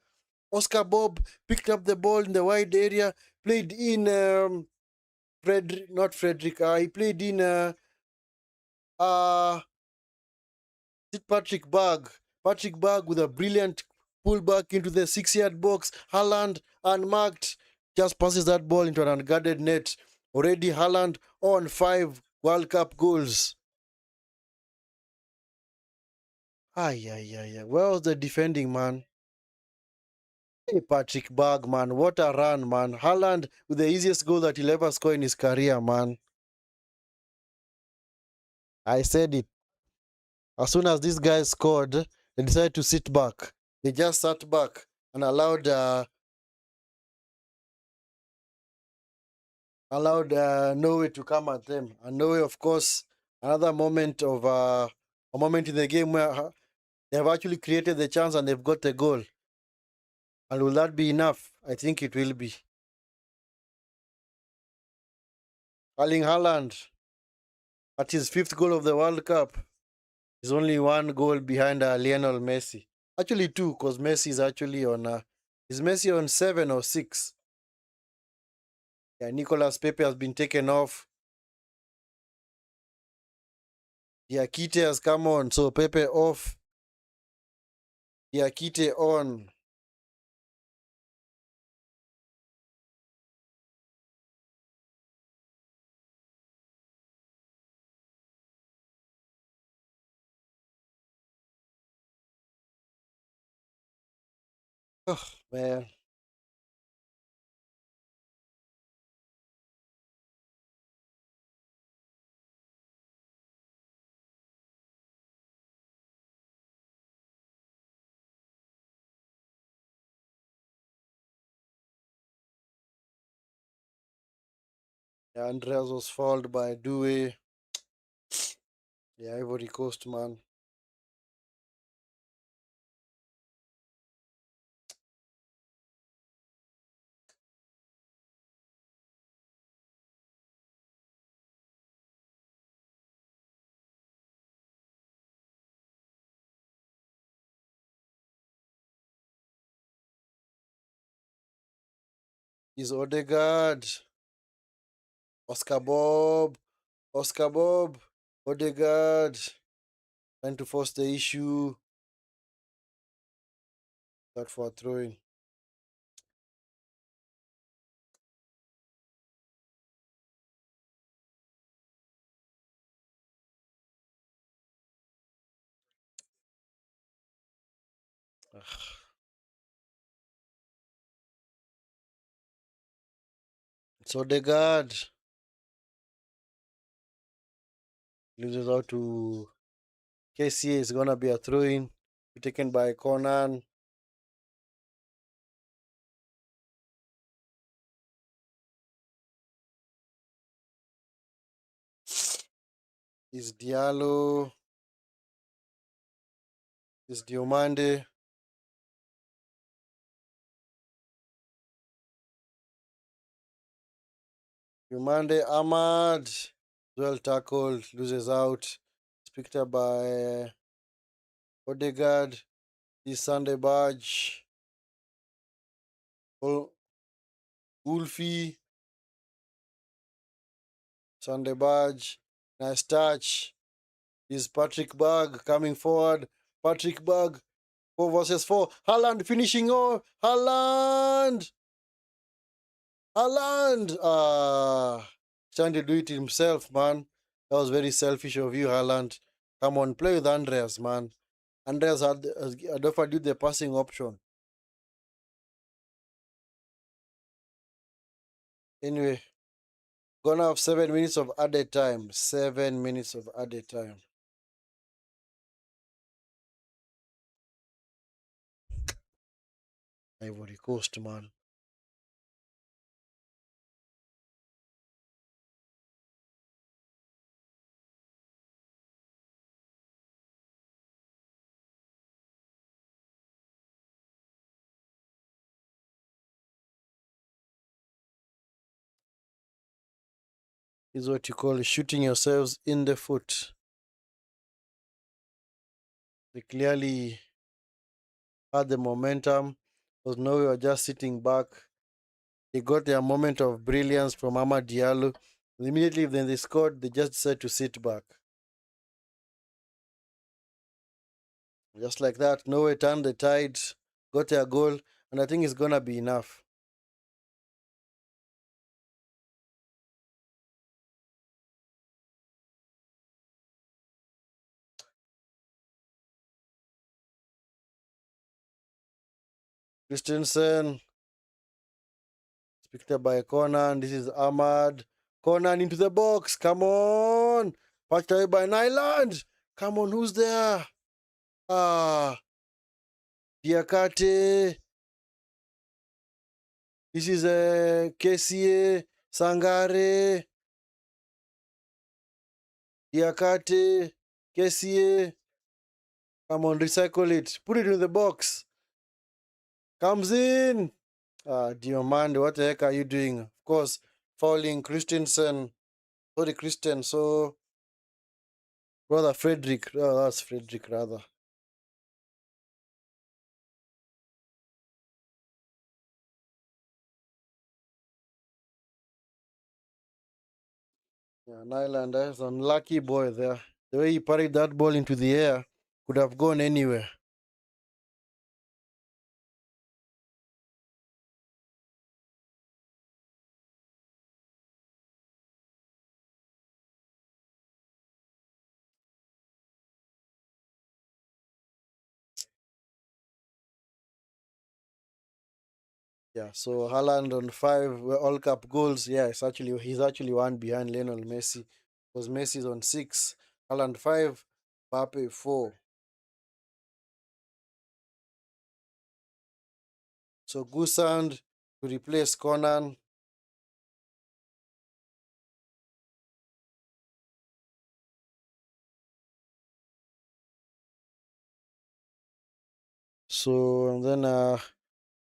Oscar Bob picked up the ball in the wide area, played in not Frederick. He played in uh Patrick Berg. Patrick Berg with a brilliant pullback into the 6-yard box. Haaland unmarked, just passes that ball into an unguarded net. Already Haaland on 5 World Cup goals. Where was the defending, man? Hey, Patrick Berg, man. What a run, man. Haaland with the easiest goal that he'll ever score in his career, man. I said it. As soon as these guys scored, they decided to sit back. They just sat back and allowed Norway to come at them. And Norway, of course, another moment of a moment in the game where they have actually created the chance and they've got the goal. And will that be enough? I think it will be. Erling Haaland, at his 5th goal of the World Cup, is only 1 goal behind Lionel Messi. Actually 2, because Messi is actually on. Is Messi on 7 or 6? Yeah, Nicolas Pepe has been taken off. Diakite has come on, so Pepe off. Diakite on. Oh, man. Yeah, Andreas was fouled by Due. Yeah, Ivory Coast, man. Is Odegaard. Oscar Bob. Oscar Bob. Odegaard. Trying to force the issue. That for throwing. It's Odegaard. Loses out to Kessié. Is gonna be a throw-in. Taken by Conan. Is Diallo. Is Diomande. Yumande Ahmad, well tackled, loses out. It's picked up by Odegaard. This Sunday Badge. Wolfie. Sunday Badge. Nice touch. Is Patrick Berg coming forward. Patrick Berg. 4 versus 4. Haaland finishing all. Haaland! Haaland! Trying to do it himself, man. That was very selfish of you, Haaland. Come on, play with Andreas, man. Andreas had offered you the passing option. Anyway, gonna have 7 minutes of added time. 7 minutes of added time. Ivory Coast, man. Is what you call shooting yourselves in the foot. They clearly had the momentum, because Norway were just sitting back. They got their moment of brilliance from Diallo. Immediately when they scored, they just decided to sit back. Just like that, Norway turned the tide, got their goal, and I think it's gonna be enough. Christensen, picked up by Conan. This is Ahmad. Conan into the box. Come on. Patched away by Nyland. Come on, who's there? Diakate. This is Kessié. Sangare. Diakate. Kessié. Come on, recycle it. Put it in the box. Comes in. Diomande, what the heck are you doing? Of course, fouling Christensen. Sorry, Christian. So, brother Frederick. Oh, that's Frederick, rather. Yeah, Nyland, that's an unlucky boy there. The way he parried that ball into the air could have gone anywhere. Yeah, so Haaland on 5 All Cup goals. Yeah, he's actually one behind Lionel Messi. Because Messi's on 6. Haaland 5, Mbappe 4. So Gusand to replace Conan. So and then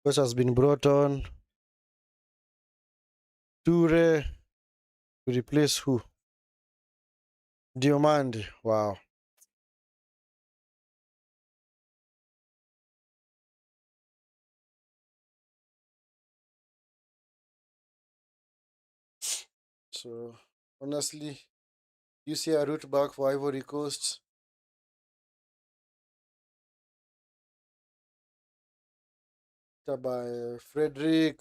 which has been brought on. Toure to replace who? Diomande. Wow. So honestly, you see a route back for Ivory Coast. By Frederick.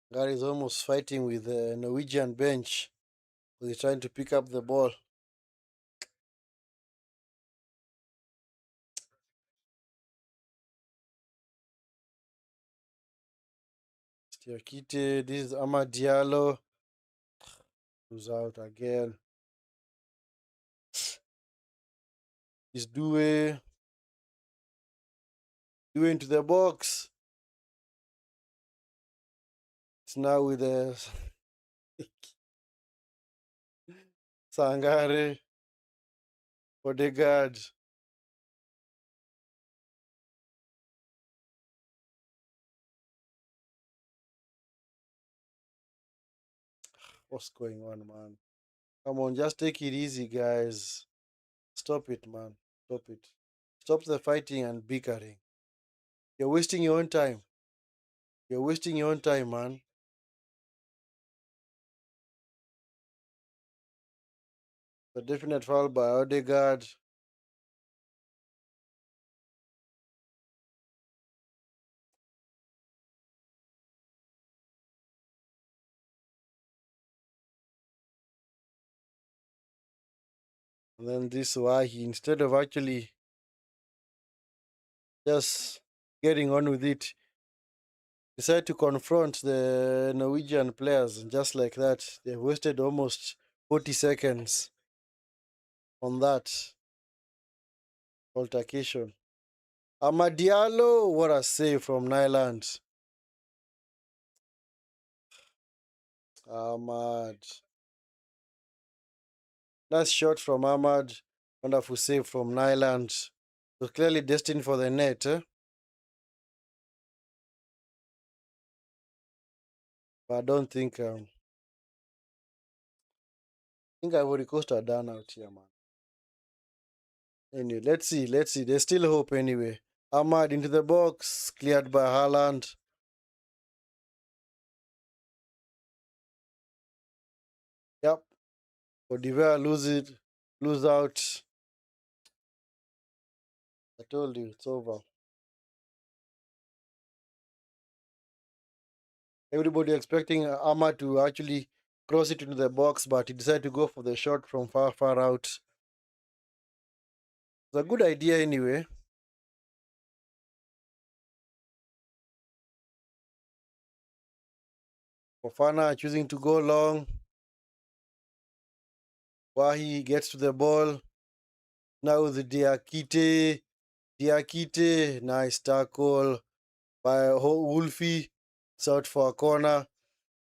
Guy is almost fighting with the Norwegian bench. He's trying to pick up the ball. Diakite, this is Diallo. Who's out again? He's Due into the box. It's now with the Sangare, Odegaard. What's going on, man? Come on, just take it easy, guys. Stop it, man. Stop it. Stop the fighting and bickering. You're wasting your own time. You're wasting your own time, man. The definite foul by Odegaard. And then this why he, instead of actually just getting on with it, decided to confront the Norwegian players. And just like that, they've wasted almost 40 seconds on that altercation. Diallo, what a save from Nyland. Ahmad. Nice shot from Ahmad. Wonderful save from Nyland. So clearly destined for the net. But I don't think Ivory Coast are done out here, man. Anyway, let's see. There's still hope anyway. Ahmad into the box, cleared by Haaland. Yep. Odiver lose out. I told you, it's over. Everybody expecting Ahmad to actually cross it into the box, but he decided to go for the shot from far out. It's a good idea anyway. Fofana choosing to go long. Wahi gets to the ball. Now the Diakite, nice tackle by Wolfie. It's out for a corner.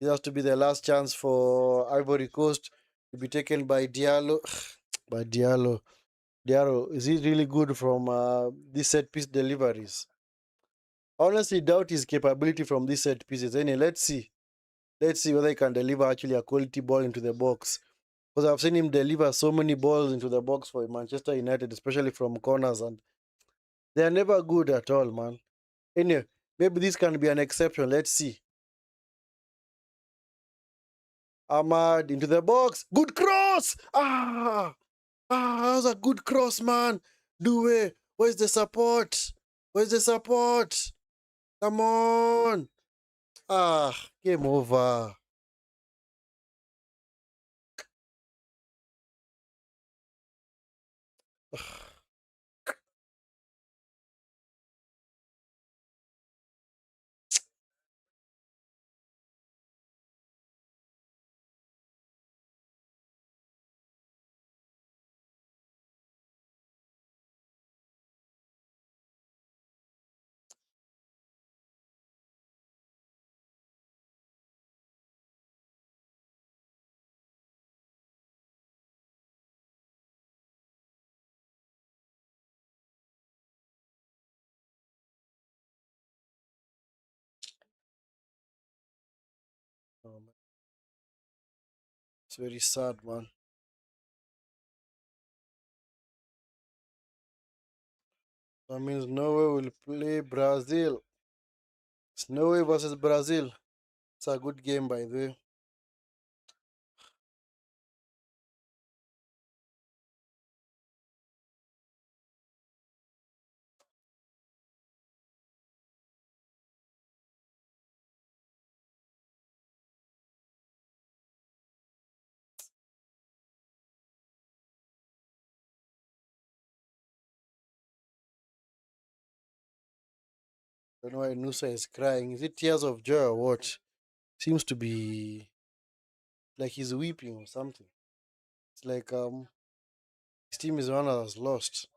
It has to be the last chance for Ivory Coast to be taken by Diallo. By Diallo. Diallo, is he really good from these set piece deliveries? Honestly, doubt his capability from these set pieces. Anyway, let's see. Let's see whether he can deliver actually a quality ball into the box. Because I've seen him deliver so many balls into the box for Manchester United, especially from corners, and they're never good at all, man. Anyway, maybe this can be an exception. Let's see. Ahmad into the box. Good cross! That was a good cross, man. Due, where's the support? Where's the support? Come on. Game over. Oh, man. It's very sad, man. That means Norway will play Brazil. It's Norway versus Brazil. It's a good game, by the way. I don't know why Nusa is crying. Is it tears of joy or what? seems to be like he's weeping or something. It's like his team is one that has lost.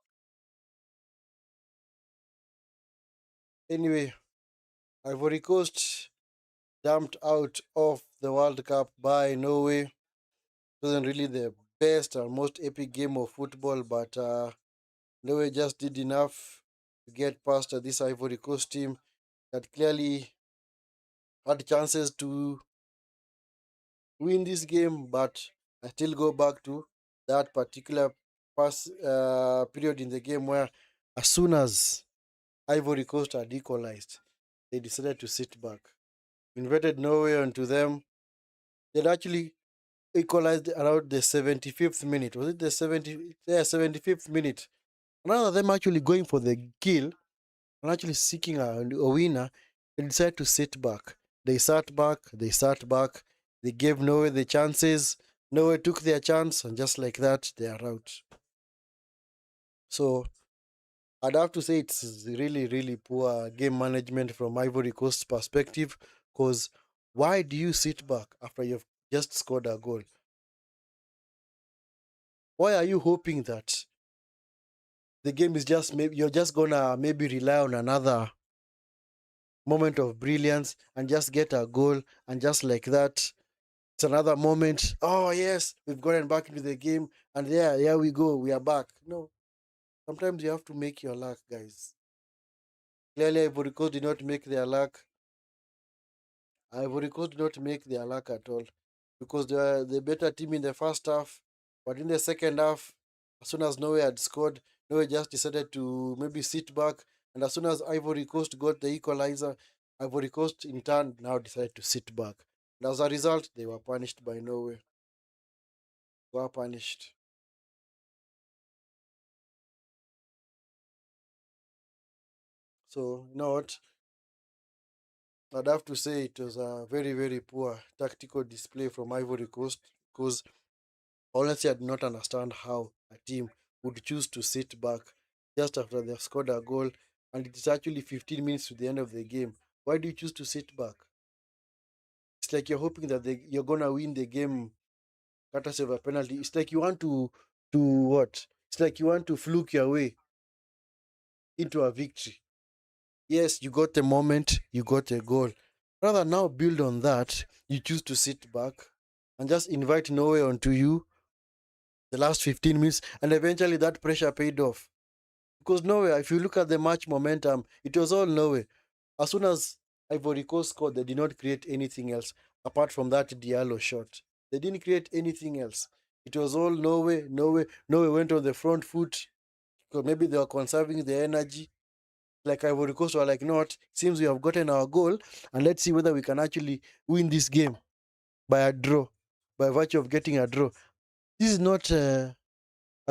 Anyway, Ivory Coast dumped out of the World Cup by Norway. Wasn't really the best or most epic game of football, but Norway just did enough to get past this Ivory Coast team that clearly had chances to win this game, but I still go back to that particular period in the game where, as soon as Ivory Coast had equalized, they decided to sit back. Invited Norway onto them. They'd actually equalized around the 75th minute. Was it the 75th minute? Rather than them actually going for the kill and actually seeking a winner, they decided to sit back. They sat back, they gave Norway the chances. Norway took their chance, and just like that, they are out. So I'd have to say it's really, really poor game management from Ivory Coast's perspective. Because why do you sit back after you've just scored a goal? Why are you hoping that the game is just maybe you're just gonna maybe rely on another moment of brilliance and just get a goal, and just like that, it's another moment. Oh yes, we've gotten back into the game, and there we go, we are back. No, sometimes you have to make your luck, guys. Clearly, Ivory Coast did not make their luck. Ivory Coast did not make their luck at all, because they were the better team in the first half, but in the second half, as soon as Norway had scored, Norway just decided to maybe sit back, and as soon as Ivory Coast got the equalizer, Ivory Coast in turn now decided to sit back. And as a result, they were punished by Norway. Were punished. So, you know what? I'd have to say it was a very, very poor tactical display from Ivory Coast, because honestly, I do not understand how a team would choose to sit back just after they've scored a goal, and it's actually 15 minutes to the end of the game. Why do you choose to sit back? It's like you're hoping that you're gonna win the game courtesy of a penalty. It's like you want to what? It's like you want to fluke your way into a victory. Yes, you got a moment, you got a goal. Rather now build on that, you choose to sit back and just invite Norway onto you the last 15 minutes, and eventually that pressure paid off. Because Norway, if you look at the match momentum, it was all Norway. As soon as Ivory Coast scored, they did not create anything else apart from that Diallo shot. They didn't create anything else. It was all Norway, Norway. Norway went on the front foot because maybe they were conserving their energy. Like Ivory Coast were like, you know what, seems we have gotten our goal, and let's see whether we can actually win this game by a draw, by virtue of getting a draw. This is not a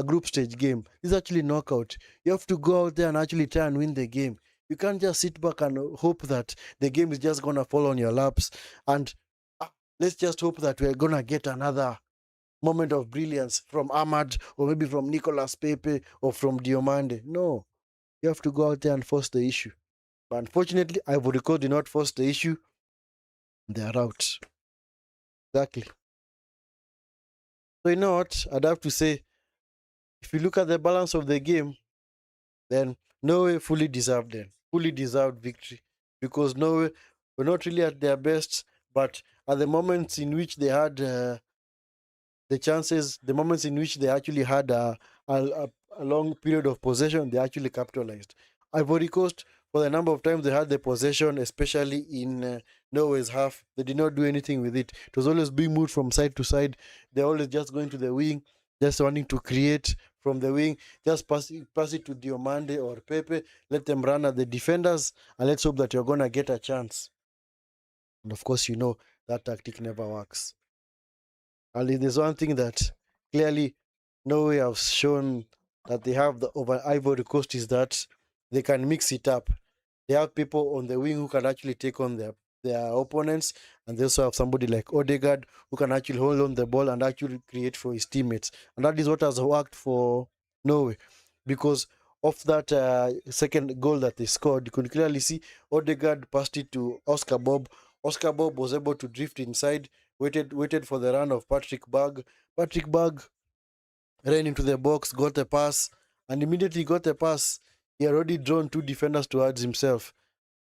group stage game. It's actually knockout. You have to go out there and actually try and win the game. You can't just sit back and hope that the game is just gonna fall on your laps. And let's just hope that we're gonna get another moment of brilliance from Ahmad, or maybe from Nicolas Pepe, or from Diomande. No, you have to go out there and force the issue. But unfortunately, Ivory Coast did not force the issue. They are out. Exactly. So you know what? I'd have to say, if you look at the balance of the game, then Norway fully deserved victory, because Norway were not really at their best, but at the moments in which they had the chances, the moments in which they actually had a long period of possession, they actually capitalized. Ivory Coast, for the number of times they had the possession, especially in Norway's half, they did not do anything with it. It was always being moved from side to side. They're always just going to the wing, just wanting to create from the wing, just pass it to Diomande or Pepe, let them run at the defenders, and let's hope that you're going to get a chance. And of course, you know that tactic never works. And if there's one thing that clearly Norway have shown that they have over Ivory Coast, is that they can mix it up. They have people on the wing who can actually take on their opponents, and they also have somebody like Odegaard who can actually hold on the ball and actually create for his teammates. And that is what has worked for Norway, because of that second goal that they scored, you could clearly see Odegaard passed it to Oscar Bob, Oscar Bob was able to drift inside, waited for the run of Patrick Berg. Patrick Berg ran into the box, got a pass, and immediately got a pass. He had already drawn two defenders towards himself,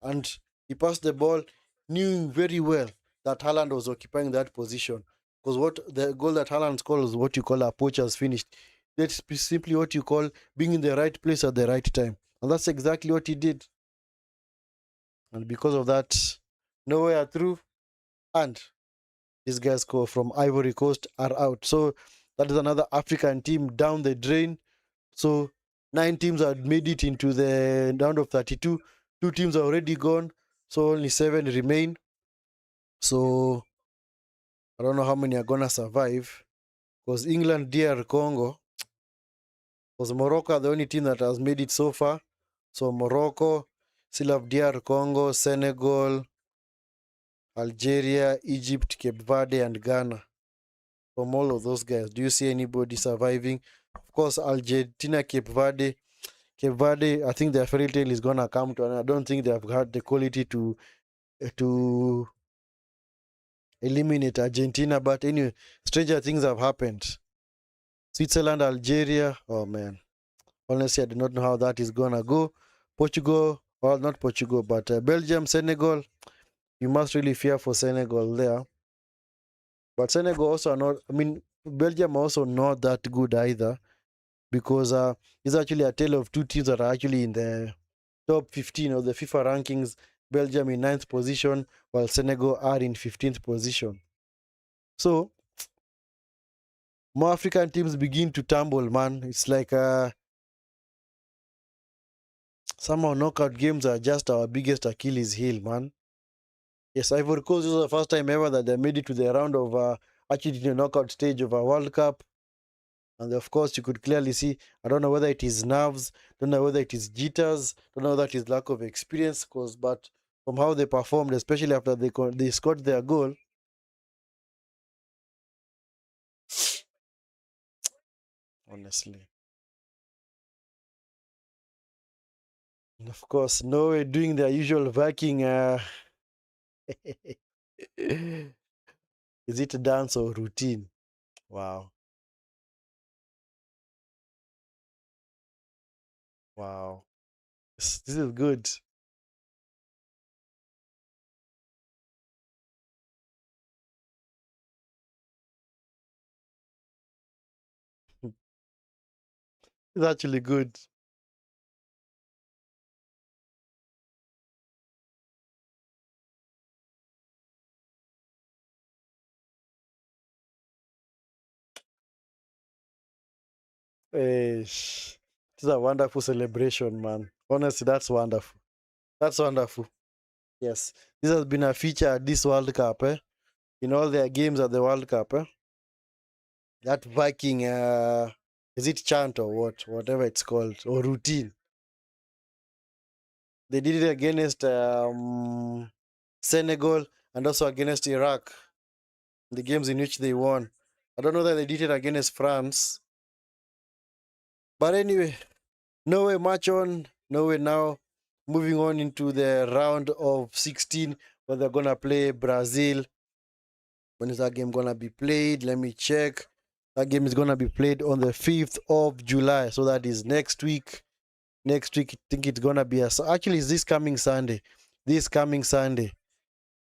and he passed the ball, knew very well that Haaland was occupying that position. Because what the goal that Haaland scored was what you call a poacher's finished. That's simply what you call being in the right place at the right time. And that's exactly what he did. And because of that, Norway are through, and these guys from Ivory Coast are out. So that is another African team down the drain. So 9 teams had made it into the round of 32. 2 teams are already gone. So only 7 remain. So I don't know how many are gonna survive. Because England, DR Congo, because Morocco are the only team that has made it so far. So Morocco, still have DR Congo, Senegal, Algeria, Egypt, Cape Verde, and Ghana. From all of those guys, do you see anybody surviving? Of course, Argentina, Cape Verde. Cape Verde, I think their fairy tale is gonna come to an end. I don't think they have had the quality to eliminate Argentina. But anyway, stranger things have happened. Switzerland, Algeria. Oh man, honestly, I do not know how that is gonna go. Portugal, well, not Portugal, but Belgium, Senegal. You must really fear for Senegal there. But Senegal also are not. I mean, Belgium are also not that good either, because it's actually a tale of 2 teams that are actually in the top 15 of the FIFA rankings. Belgium in 9th position, while Senegal are in 15th position. So more African teams begin to tumble, man. It's like somehow knockout games are just our biggest Achilles heel, man. Yes, Ivory Coast is the first time ever that they made it to the round of actually the knockout stage of a World Cup. And of course, you could clearly see, I don't know whether it is nerves, don't know whether it is jitters, don't know whether it is lack of experience, but from how they performed, especially after they scored their goal. Honestly. And of course, Norway doing their usual Viking. Is it a dance or routine? Wow. Wow. This is good. It's actually good. This is a wonderful celebration, man. Honestly, that's wonderful. That's wonderful. Yes. This has been a feature at this World Cup, eh? In all their games at the World Cup, eh? That Viking, is it chant or what? Whatever it's called, or routine. They did it against Senegal and also against Iraq, the games in which they won. I don't know that they did it against France. But anyway, Norway march on. Norway now moving on into the round of 16 where they're going to play Brazil. When is that game going to be played? Let me check. That game is going to be played on the 5th of July. So that is next week. Next week, I think it's going to be actually, it's this coming Sunday. This coming Sunday.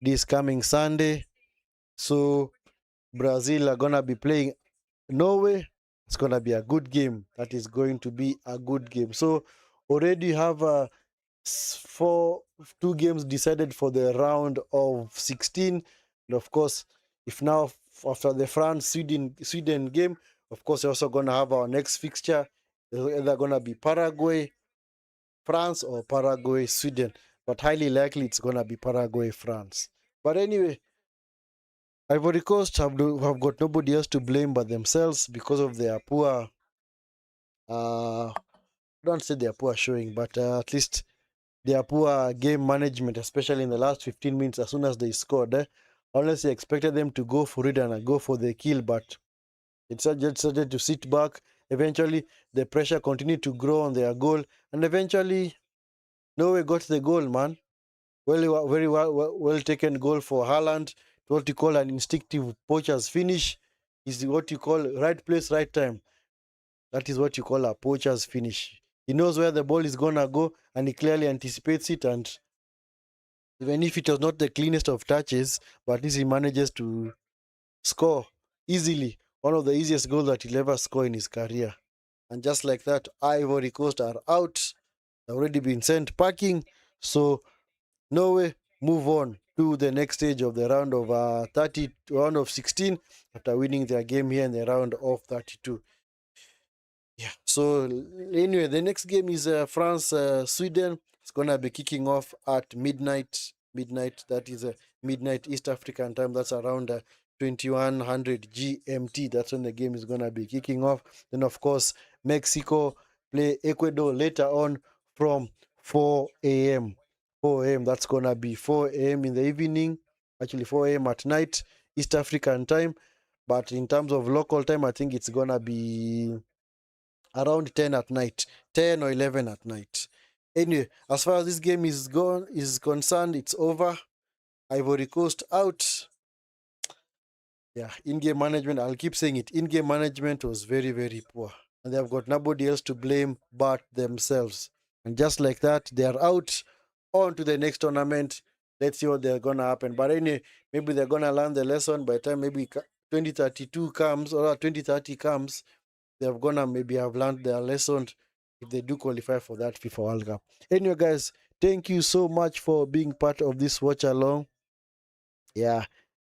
This coming Sunday. So Brazil are going to be playing Norway. It's going to be a good game. That is going to be a good game. So already have 2 games decided for the round of 16. And of course, if now after the France Sweden game, of course, we're also going to have our next fixture. It's either going to be Paraguay, France, or Paraguay, Sweden. But highly likely it's going to be Paraguay, France. But anyway, Ivory Coast have got nobody else to blame but themselves because of their poor, don't say their poor showing, but at least their poor game management, especially in the last 15 minutes as soon as they scored. Honestly, expected them to go for it and go for the kill, but it just started to sit back. Eventually, the pressure continued to grow on their goal, and eventually, Norway got the goal, man. very well taken goal for Haaland. What you call an instinctive poacher's finish is what you call right place, right time. That is what you call a poacher's finish. He knows where the ball is gonna go, and he clearly anticipates it. And even if it was not the cleanest of touches, but at least he manages to score easily. One of the easiest goals that he'll ever score in his career. And just like that, Ivory Coast are out. They've already been sent packing. So Norway move on to the next stage of the round of 16 after winning their game here in the round of 32. Yeah. So anyway, the next game is France Sweden. It's gonna be kicking off at midnight. Midnight. That is midnight East African time. That's around 2100 GMT. That's when the game is gonna be kicking off. Then of course Mexico play Ecuador later on from 4 a.m. 4 a.m. That's gonna be 4 a.m. in the evening. Actually 4 a.m. at night East African time. But in terms of local time, I think it's gonna be around 10 at night, 10 or 11 at night. Anyway, as far as this game is concerned, it's over. Ivory Coast out. Yeah, in-game management, I'll keep saying it. In-game management was very, very poor. And they've got nobody else to blame but themselves. And just like that, they're out. On to the next tournament. Let's see what they're gonna happen. But anyway, maybe they're gonna learn the lesson by the time maybe 2032 comes or 2030 comes. They're gonna maybe have learned their lesson if they do qualify for that FIFA World Cup. Anyway, guys, thank you so much for being part of this watch along. Yeah,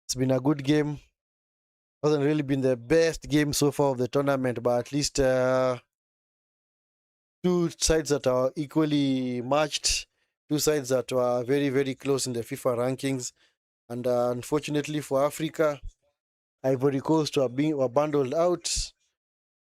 it's been a good game. Hasn't really been the best game so far of the tournament, but at least two sides that are equally matched, two sides that were very, very close in the FIFA rankings. And unfortunately for Africa, Ivory Coast were bundled out.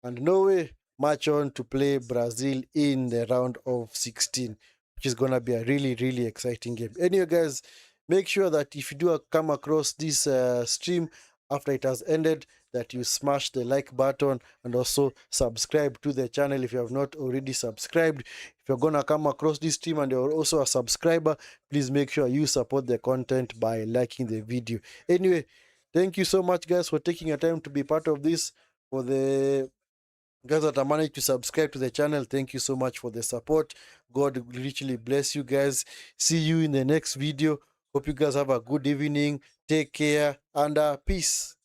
And Norway march on to play Brazil in the round of 16, which is going to be a really, really exciting game. Anyway, guys, make sure that if you do come across this stream after it has ended, that you smash the like button and also subscribe to the channel if you have not already subscribed. If you're going to come across this stream and you're also a subscriber, please make sure you support the content by liking the video. Anyway, thank you so much, guys, for taking your time to be part of this. For the guys that have managed to subscribe to the channel, thank you so much for the support. God richly bless you guys. See you in the next video. Hope you guys have a good evening. Take care and peace.